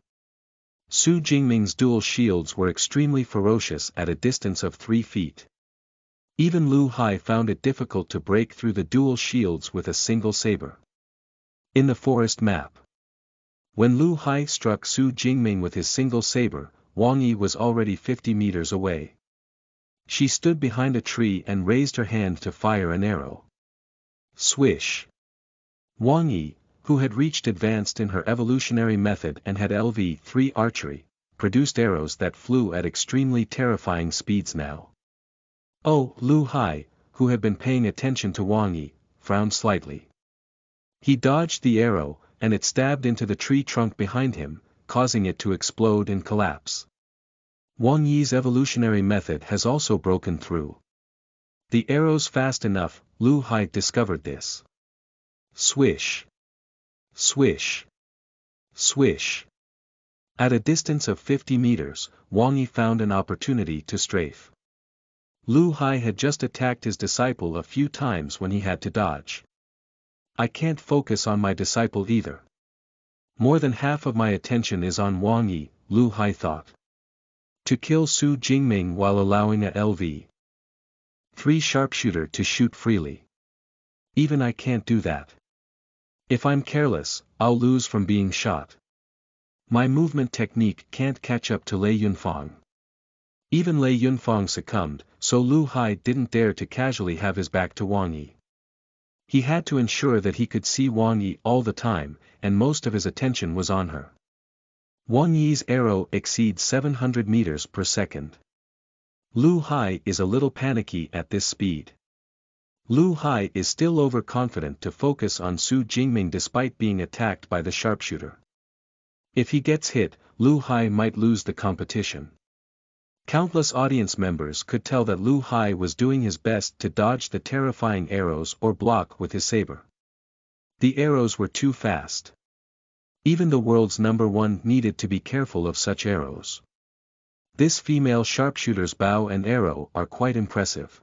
Su Jingming's dual shields were extremely ferocious at a distance of 3 feet. Even Lu Hai found it difficult to break through the dual shields with a single saber. In the forest map. When Lu Hai struck Su Jingming with his single saber, Wang Yi was already 50 meters away. She stood behind a tree and raised her hand to fire an arrow. Swish. Wang Yi, who had reached advanced in her evolutionary method and had LV3 archery, produced arrows that flew at extremely terrifying speeds now. Oh, Lu Hai, who had been paying attention to Wang Yi, frowned slightly. He dodged the arrow, and it stabbed into the tree trunk behind him, causing it to explode and collapse. Wang Yi's evolutionary method has also broken through. The arrow's fast enough, Lu Hai discovered this. Swish. Swish. Swish. At a distance of 50 meters, Wang Yi found an opportunity to strafe. Lu Hai had just attacked his disciple a few times when he had to dodge. I can't focus on my disciple either. More than half of my attention is on Wang Yi, Lu Hai thought. To kill Su Jingming while allowing a LV3 sharpshooter to shoot freely. Even I can't do that. If I'm careless, I'll lose from being shot. My movement technique can't catch up to Lei Yunfang. Even Lei Yunfang succumbed, so Lu Hai didn't dare to casually have his back to Wang Yi. He had to ensure that he could see Wang Yi all the time, and most of his attention was on her. Wang Yi's arrow exceeds 700 meters per second. Lu Hai is a little panicky at this speed. Lu Hai is still overconfident to focus on Su Jingming despite being attacked by the sharpshooter. If he gets hit, Lu Hai might lose the competition. Countless audience members could tell that Lu Hai was doing his best to dodge the terrifying arrows or block with his saber. The arrows were too fast. Even the world's #1 needed to be careful of such arrows. This female sharpshooter's bow and arrow are quite impressive.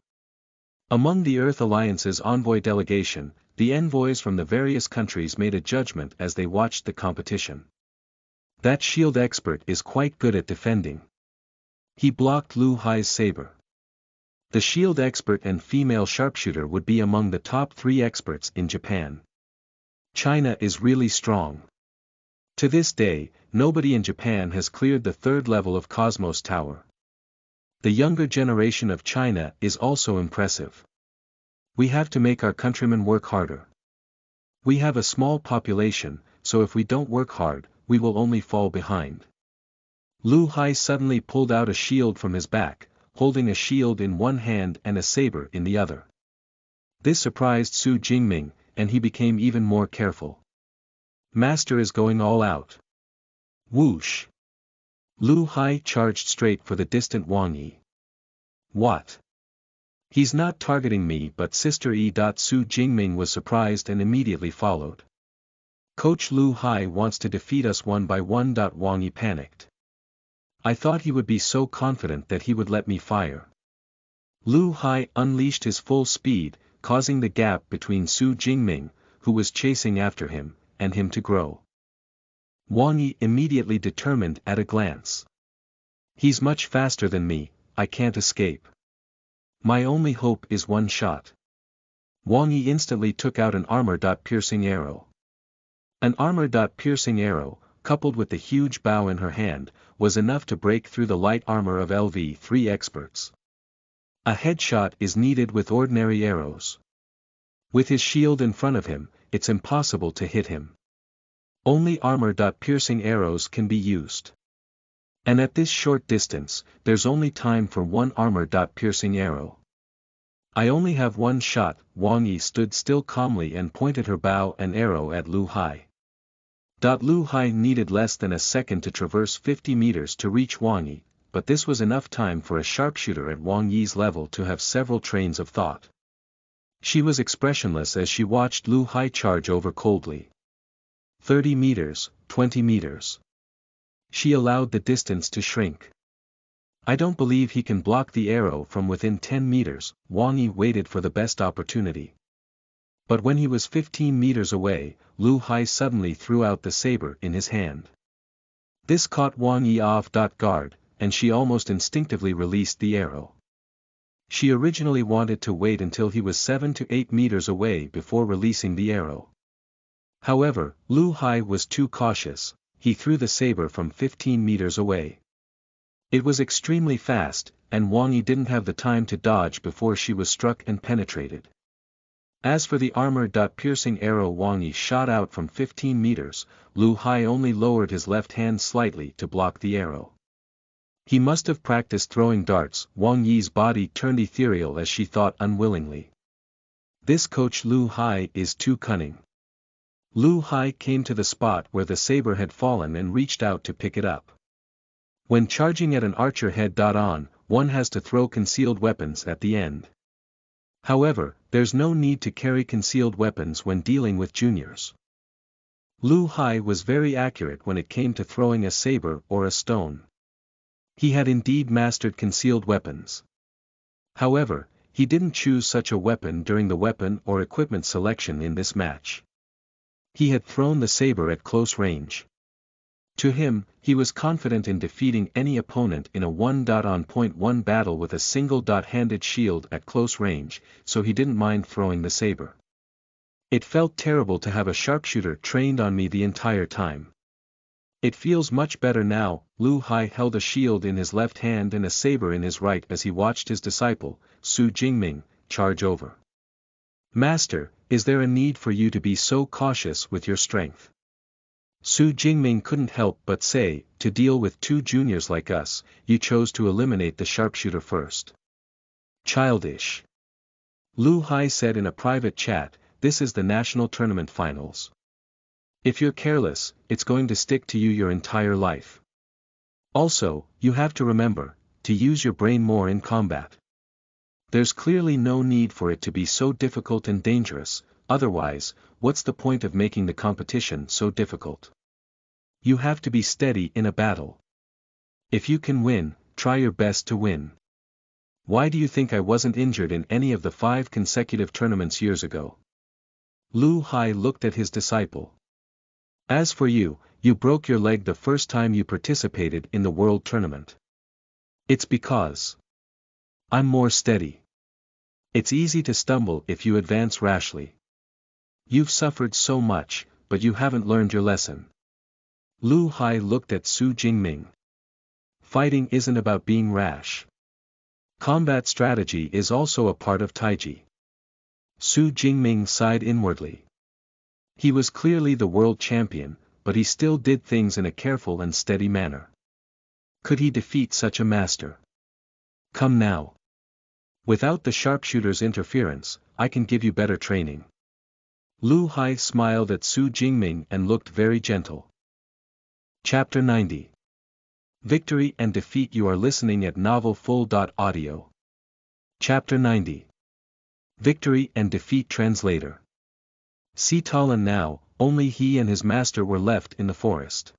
Among the Earth Alliance's envoy delegation, the envoys from the various countries made a judgment as they watched the competition. That shield expert is quite good at defending. He blocked Lu Hai's saber. The shield expert and female sharpshooter would be among the top 3 experts in Japan. China is really strong. To this day, nobody in Japan has cleared the 3rd level of Cosmos Tower. The younger generation of China is also impressive. We have to make our countrymen work harder. We have a small population, so if we don't work hard, we will only fall behind. Lu Hai suddenly pulled out a shield from his back, holding a shield in one hand and a saber in the other. This surprised Su Jingming, and he became even more careful. Master is going all out. Whoosh! Lu Hai charged straight for the distant Wang Yi. What? He's not targeting me, but Sister E. Su Jingming was surprised and immediately followed. Coach Lu Hai wants to defeat us one by one. Wang Yi panicked. I thought he would be so confident that he would let me fire. Lu Hai unleashed his full speed, causing the gap between Su Jingming, who was chasing after him, and him to grow. Wang Yi immediately determined at a glance. He's much faster than me, I can't escape. My only hope is one shot. Wang Yi instantly took out an armor-piercing arrow. An armor-piercing arrow, coupled with the huge bow in her hand, was enough to break through the light armor of LV3 experts. A headshot is needed with ordinary arrows. With his shield in front of him, it's impossible to hit him. Only armor-piercing arrows can be used. And at this short distance, there's only time for one armor-piercing arrow. I only have one shot. Wang Yi stood still calmly and pointed her bow and arrow at Lu Hai. Lu Hai needed less than a second to traverse 50 meters to reach Wang Yi, but this was enough time for a sharpshooter at Wang Yi's level to have several trains of thought. She was expressionless as she watched Lu Hai charge over coldly. 30 meters, 20 meters. She allowed the distance to shrink. I don't believe he can block the arrow from within 10 meters, Wang Yi waited for the best opportunity. But when he was 15 meters away, Lu Hai suddenly threw out the saber in his hand. This caught Wang Yi off guard, and she almost instinctively released the arrow. She originally wanted to wait until he was 7 to 8 meters away before releasing the arrow. However, Lu Hai was too cautious, he threw the saber from 15 meters away. It was extremely fast, and Wang Yi didn't have the time to dodge before she was struck and penetrated. As for the armor-piercing arrow Wang Yi shot out from 15 meters, Lu Hai only lowered his left hand slightly to block the arrow. He must have practiced throwing darts. Wang Yi's body turned ethereal as she thought unwillingly. This coach Lu Hai is too cunning. Lu Hai came to the spot where the saber had fallen and reached out to pick it up. When charging at an archer head-on, one has to throw concealed weapons at the end. However, there's no need to carry concealed weapons when dealing with juniors. Lu Hai was very accurate when it came to throwing a saber or a stone. He had indeed mastered concealed weapons. However, he didn't choose such a weapon during the weapon or equipment selection in this match. He had thrown the saber at close range. To him, he was confident in defeating any opponent in a 1-on-1 battle with a single-handed shield at close range, so he didn't mind throwing the saber. It felt terrible to have a sharpshooter trained on me the entire time. It feels much better now. Lu Hai held a shield in his left hand and a saber in his right as he watched his disciple, Su Jingming, charge over. Master, is there a need for you to be so cautious with your strength? Su Jingming couldn't help but say, to deal with 2 juniors like us, you chose to eliminate the sharpshooter first. Childish. Lu Hai said in a private chat, this is the national tournament finals. If you're careless, it's going to stick to you your entire life. Also, you have to remember, to use your brain more in combat. There's clearly no need for it to be so difficult and dangerous, otherwise, what's the point of making the competition so difficult? You have to be steady in a battle. If you can win, try your best to win. Why do you think I wasn't injured in any of the 5 consecutive tournaments years ago? Lu Hai looked at his disciple. As for you, you broke your leg the first time you participated in the world tournament. It's because I'm more steady. It's easy to stumble if you advance rashly. You've suffered so much, but you haven't learned your lesson. Lu Hai looked at Su Jingming. Fighting isn't about being rash. Combat strategy is also a part of Taiji. Su Jingming sighed inwardly. He was clearly the world champion, but he still did things in a careful and steady manner. Could he defeat such a master? Come now. Without the sharpshooter's interference, I can give you better training. Lu Hai smiled at Su Jingming and looked very gentle. Chapter 90. Victory and Defeat. You are listening at novelfull.audio. Chapter 90. Victory and Defeat. Translator. See Talon now, only he and his master were left in the forest.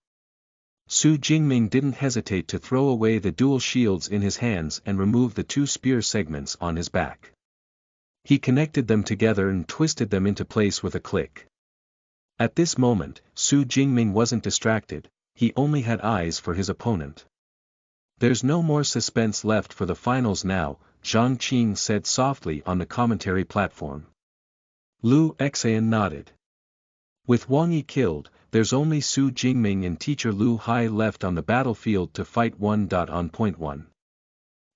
Su Jingming didn't hesitate to throw away the dual shields in his hands and remove the two spear segments on his back. He connected them together and twisted them into place with a click. At this moment, Su Jingming wasn't distracted, he only had eyes for his opponent. There's no more suspense left for the finals now, Zhang Qing said softly on the commentary platform. Lu Xian nodded. With Wang Yi killed, there's only Su Jingming and teacher Lu Hai left on the battlefield to fight. On point 1.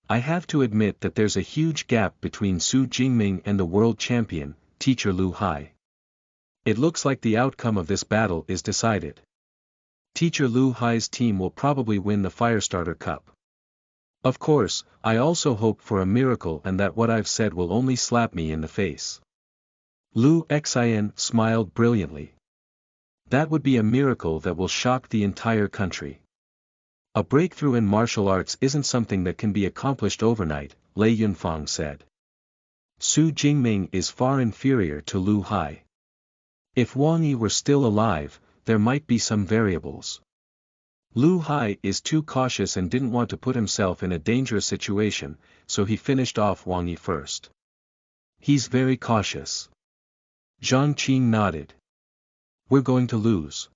I have to admit that there's a huge gap between Su Jingming and the world champion, teacher Lu Hai. It looks like the outcome of this battle is decided. Teacher Lu Hai's team will probably win the Firestarter Cup. Of course, I also hope for a miracle and that what I've said will only slap me in the face. Lu Xian smiled brilliantly. That would be a miracle that will shock the entire country. A breakthrough in martial arts isn't something that can be accomplished overnight, Lei Yunfang said. Su Jingming is far inferior to Lu Hai. If Wang Yi were still alive, there might be some variables. Lu Hai is too cautious and didn't want to put himself in a dangerous situation, so he finished off Wang Yi first. He's very cautious. Zhang Qing nodded. We're going to lose.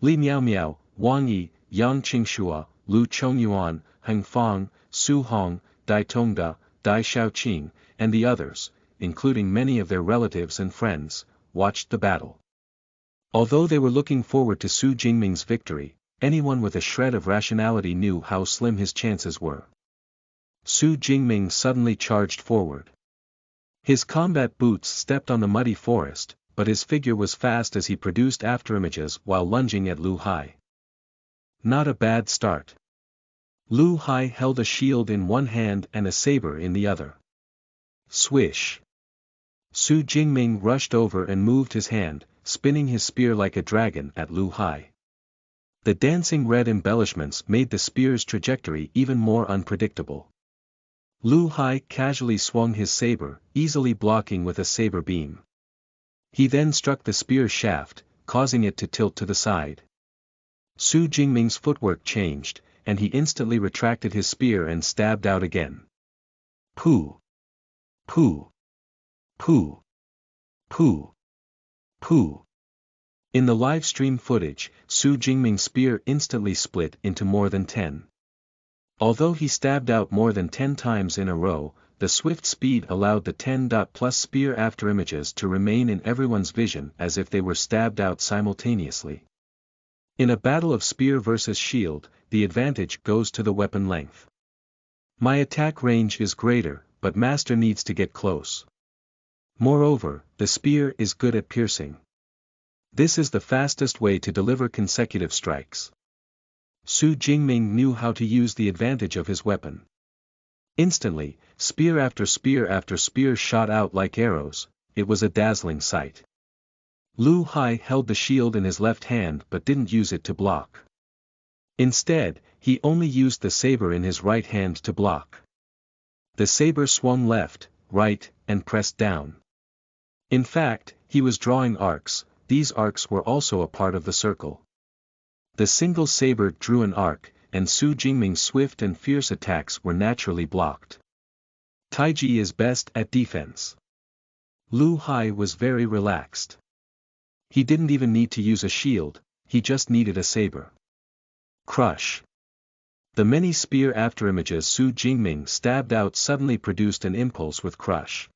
Li Miaomiao, Wang Yi, Yang Qingxua, Lu Chongyuan, Heng Fang, Su Hong, Dai Tongda, Dai Xiaoqing, and the others, including many of their relatives and friends, watched the battle. Although they were looking forward to Su Jingming's victory, anyone with a shred of rationality knew how slim his chances were. Su Jingming suddenly charged forward. His combat boots stepped on the muddy forest, but his figure was fast as he produced afterimages while lunging at Lu Hai. Not a bad start. Lu Hai held a shield in one hand and a saber in the other. Swish. Su Jingming rushed over and moved his hand, spinning his spear like a dragon at Lu Hai. The dancing red embellishments made the spear's trajectory even more unpredictable. Lu Hai casually swung his saber, easily blocking with a saber beam. He then struck the spear shaft, causing it to tilt to the side. Su Jingming's footwork changed, and he instantly retracted his spear and stabbed out again. Pooh! Pooh! Pooh! Pooh! Pooh! In the live stream footage, Su Jingming's spear instantly split into more than 10. Although he stabbed out more than 10 times in a row, the swift speed allowed the 10+ spear afterimages to remain in everyone's vision as if they were stabbed out simultaneously. In a battle of spear versus shield, the advantage goes to the weapon length. My attack range is greater, but master needs to get close. Moreover, the spear is good at piercing. This is the fastest way to deliver consecutive strikes. Su Jingming knew how to use the advantage of his weapon. Instantly, spear after spear after spear shot out like arrows. It was a dazzling sight. Lu Hai held the shield in his left hand but didn't use it to block. Instead, he only used the saber in his right hand to block. The saber swung left, right, and pressed down. In fact, he was drawing arcs. These arcs were also a part of the circle. The single saber drew an arc, and Su Jingming's swift and fierce attacks were naturally blocked. Taiji is best at defense. Lu Hai was very relaxed. He didn't even need to use a shield, he just needed a saber. Crush. The many spear afterimages Su Jingming stabbed out suddenly produced an impulse with crush.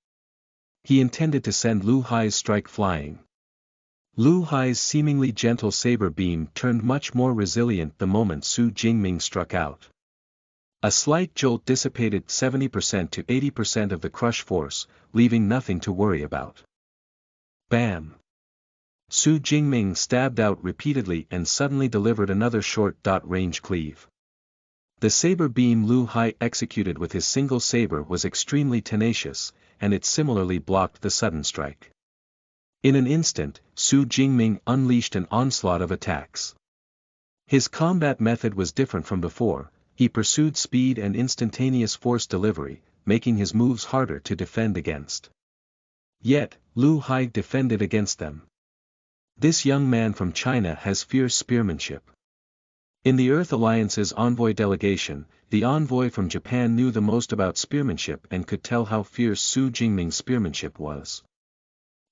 He intended to send Lu Hai's strike flying. Lu Hai's seemingly gentle saber beam turned much more resilient the moment Su Jingming struck out. A slight jolt dissipated 70% to 80% of the crush force, leaving nothing to worry about. Bam! Su Jingming stabbed out repeatedly and suddenly delivered another short-range cleave. The saber beam Lu Hai executed with his single saber was extremely tenacious, and it similarly blocked the sudden strike. In an instant, Su Jingming unleashed an onslaught of attacks. His combat method was different from before. He pursued speed and instantaneous force delivery, making his moves harder to defend against. Yet, Lu Hai defended against them. This young man from China has fierce spearmanship. In the Earth Alliance's envoy delegation, the envoy from Japan knew the most about spearmanship and could tell how fierce Su Jingming's spearmanship was.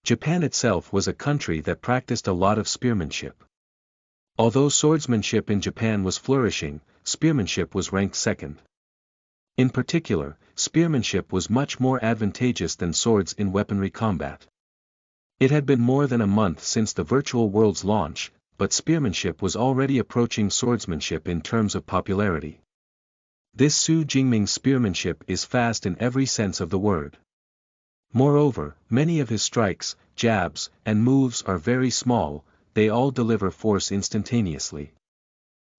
Japan itself was a country that practiced a lot of spearmanship. Although swordsmanship in Japan was flourishing, spearmanship was ranked second. In particular, spearmanship was much more advantageous than swords in weaponry combat. It had been more than a month since the virtual world's launch, but spearmanship was already approaching swordsmanship in terms of popularity. This Su Jingming's spearmanship is fast in every sense of the word. Moreover, many of his strikes, jabs, and moves are very small, they all deliver force instantaneously.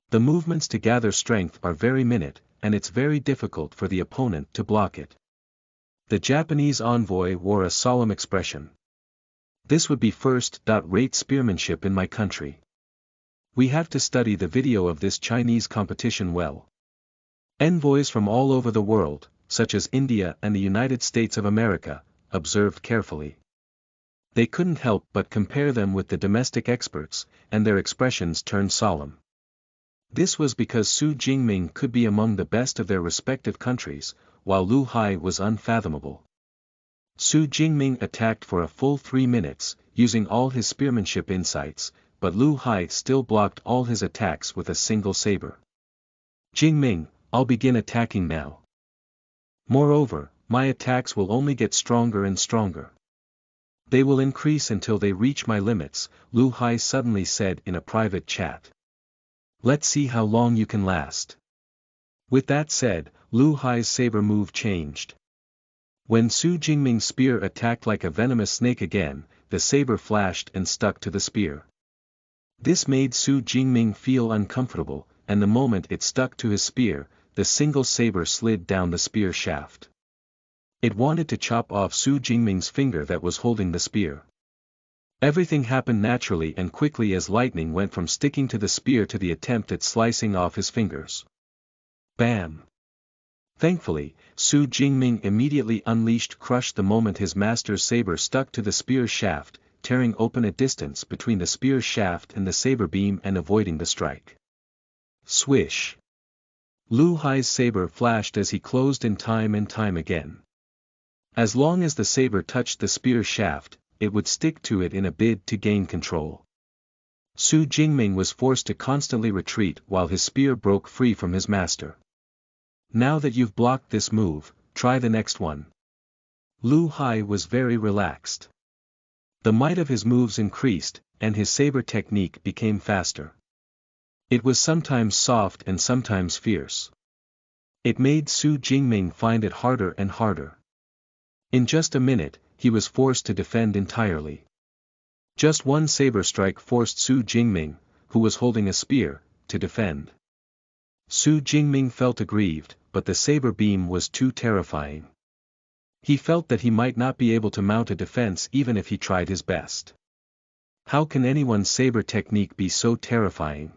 The movements to gather strength are very minute, and it's very difficult for the opponent to block it. The Japanese envoy wore a solemn expression. This would be first-rate spearmanship in my country. We have to study the video of this Chinese competition well. Envoys from all over the world, such as India and the United States of America, observed carefully. They couldn't help but compare them with the domestic experts, and their expressions turned solemn. This was because Su Jingming could be among the best of their respective countries, while Lu Hai was unfathomable. Su Jingming attacked for a full 3 minutes, using all his spearmanship insights, but Lu Hai still blocked all his attacks with a single saber. Jingming, I'll begin attacking now. Moreover, my attacks will only get stronger and stronger. They will increase until they reach my limits, Lu Hai suddenly said in a private chat. Let's see how long you can last. With that said, Lu Hai's saber move changed. When Su Jingming's spear attacked like a venomous snake again, the saber flashed and stuck to the spear. This made Su Jingming feel uncomfortable, and the moment it stuck to his spear, the single saber slid down the spear shaft. It wanted to chop off Su Jingming's finger that was holding the spear. Everything happened naturally and quickly as lightning went from sticking to the spear to the attempt at slicing off his fingers. Bam! Thankfully, Su Jingming immediately unleashed crush the moment his master's saber stuck to the spear shaft, tearing open a distance between the spear shaft and the saber beam and avoiding the strike. Swish! Lu Hai's saber flashed as he closed in time and time again. As long as the saber touched the spear shaft, it would stick to it in a bid to gain control. Su Jingming was forced to constantly retreat while his spear broke free from his master. Now that you've blocked this move, try the next one. Lu Hai was very relaxed. The might of his moves increased, and his saber technique became faster. It was sometimes soft and sometimes fierce. It made Su Jingming find it harder and harder. In just a minute, he was forced to defend entirely. Just one saber strike forced Su Jingming, who was holding a spear, to defend. Su Jingming felt aggrieved, but the saber beam was too terrifying. He felt that he might not be able to mount a defense even if he tried his best. How can anyone's saber technique be so terrifying?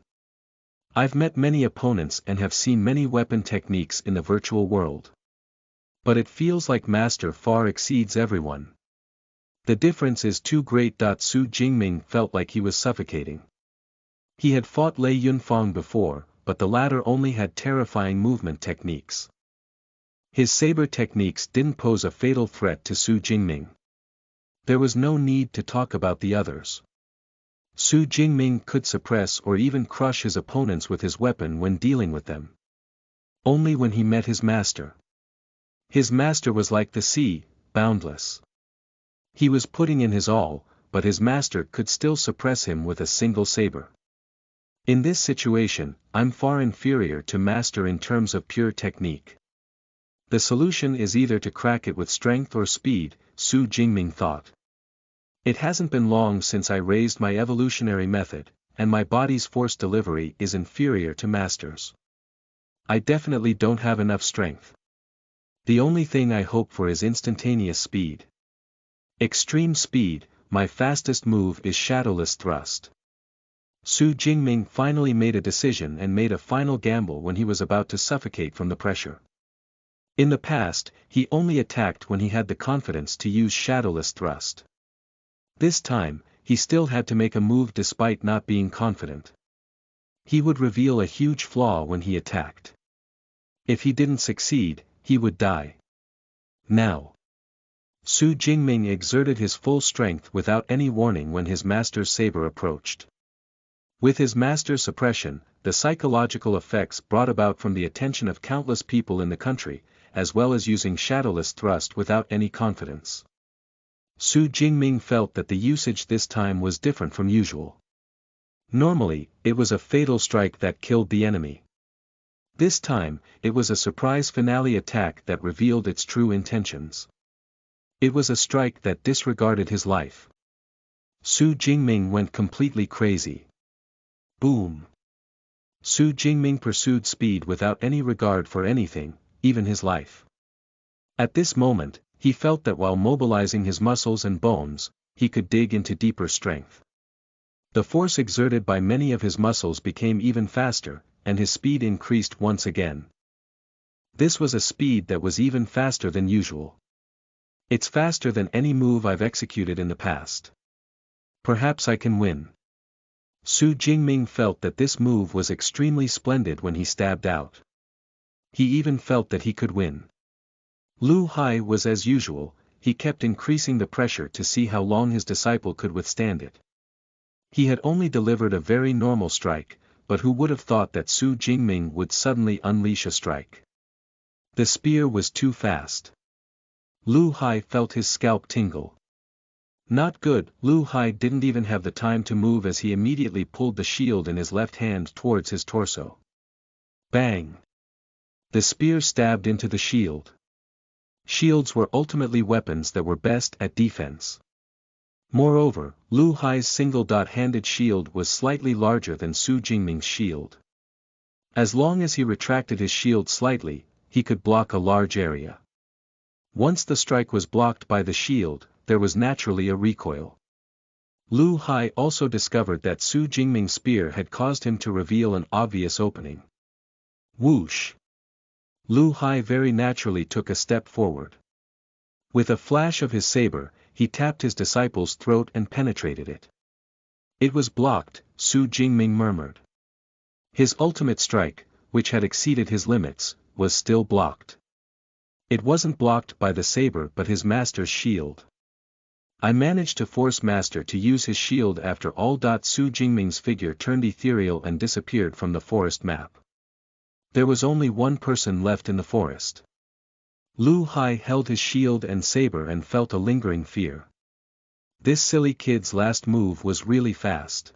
I've met many opponents and have seen many weapon techniques in the virtual world. But it feels like master far exceeds everyone. The difference is too great. Su Jingming felt like he was suffocating. He had fought Lei Yunfang before, but the latter only had terrifying movement techniques. His saber techniques didn't pose a fatal threat to Su Jingming. There was no need to talk about the others. Su Jingming could suppress or even crush his opponents with his weapon when dealing with them. Only when he met his master. His master was like the sea, boundless. He was putting in his all, but his master could still suppress him with a single saber. In this situation, I'm far inferior to master in terms of pure technique. The solution is either to crack it with strength or speed, Su Jingming thought. It hasn't been long since I raised my evolutionary method, and my body's force delivery is inferior to master's. I definitely don't have enough strength. The only thing I hope for is instantaneous speed. Extreme speed, my fastest move is shadowless thrust. Su Jingming finally made a decision and made a final gamble when he was about to suffocate from the pressure. In the past, he only attacked when he had the confidence to use shadowless thrust. This time, he still had to make a move despite not being confident. He would reveal a huge flaw when he attacked. If he didn't succeed, he would die. Now. Su Jingming exerted his full strength without any warning when his master's saber approached. With his master's suppression, the psychological effects brought about from the attention of countless people in the country, as well as using shadowless thrust without any confidence. Su Jingming felt that the usage this time was different from usual. Normally, it was a fatal strike that killed the enemy. This time, it was a surprise finale attack that revealed its true intentions. It was a strike that disregarded his life. Su Jingming went completely crazy. Boom! Su Jingming pursued speed without any regard for anything, even his life. At this moment, he felt that while mobilizing his muscles and bones, he could dig into deeper strength. The force exerted by many of his muscles became even faster, and his speed increased once again. This was a speed that was even faster than usual. It's faster than any move I've executed in the past. Perhaps I can win. Su Jingming felt that this move was extremely splendid when he stabbed out. He even felt that he could win. Lu Hai was as usual, he kept increasing the pressure to see how long his disciple could withstand it. He had only delivered a very normal strike, but who would have thought that Su Jingming would suddenly unleash a strike? The spear was too fast. Lu Hai felt his scalp tingle. Not good. Lu Hai didn't even have the time to move as he immediately pulled the shield in his left hand towards his torso. Bang! The spear stabbed into the shield. Shields were ultimately weapons that were best at defense. Moreover, Lu Hai's single-handed shield was slightly larger than Su Jingming's shield. As long as he retracted his shield slightly, he could block a large area. Once the strike was blocked by the shield, there was naturally a recoil. Lu Hai also discovered that Su Jingming's spear had caused him to reveal an obvious opening. Whoosh! Lu Hai very naturally took a step forward. With a flash of his saber, he tapped his disciple's throat and penetrated it. It was blocked, Su Jingming murmured. His ultimate strike, which had exceeded his limits, was still blocked. It wasn't blocked by the saber but his master's shield. I managed to force master to use his shield after all. Su Jingming's figure turned ethereal and disappeared from the forest map. There was only one person left in the forest. Lu Hai held his shield and saber and felt a lingering fear. This silly kid's last move was really fast.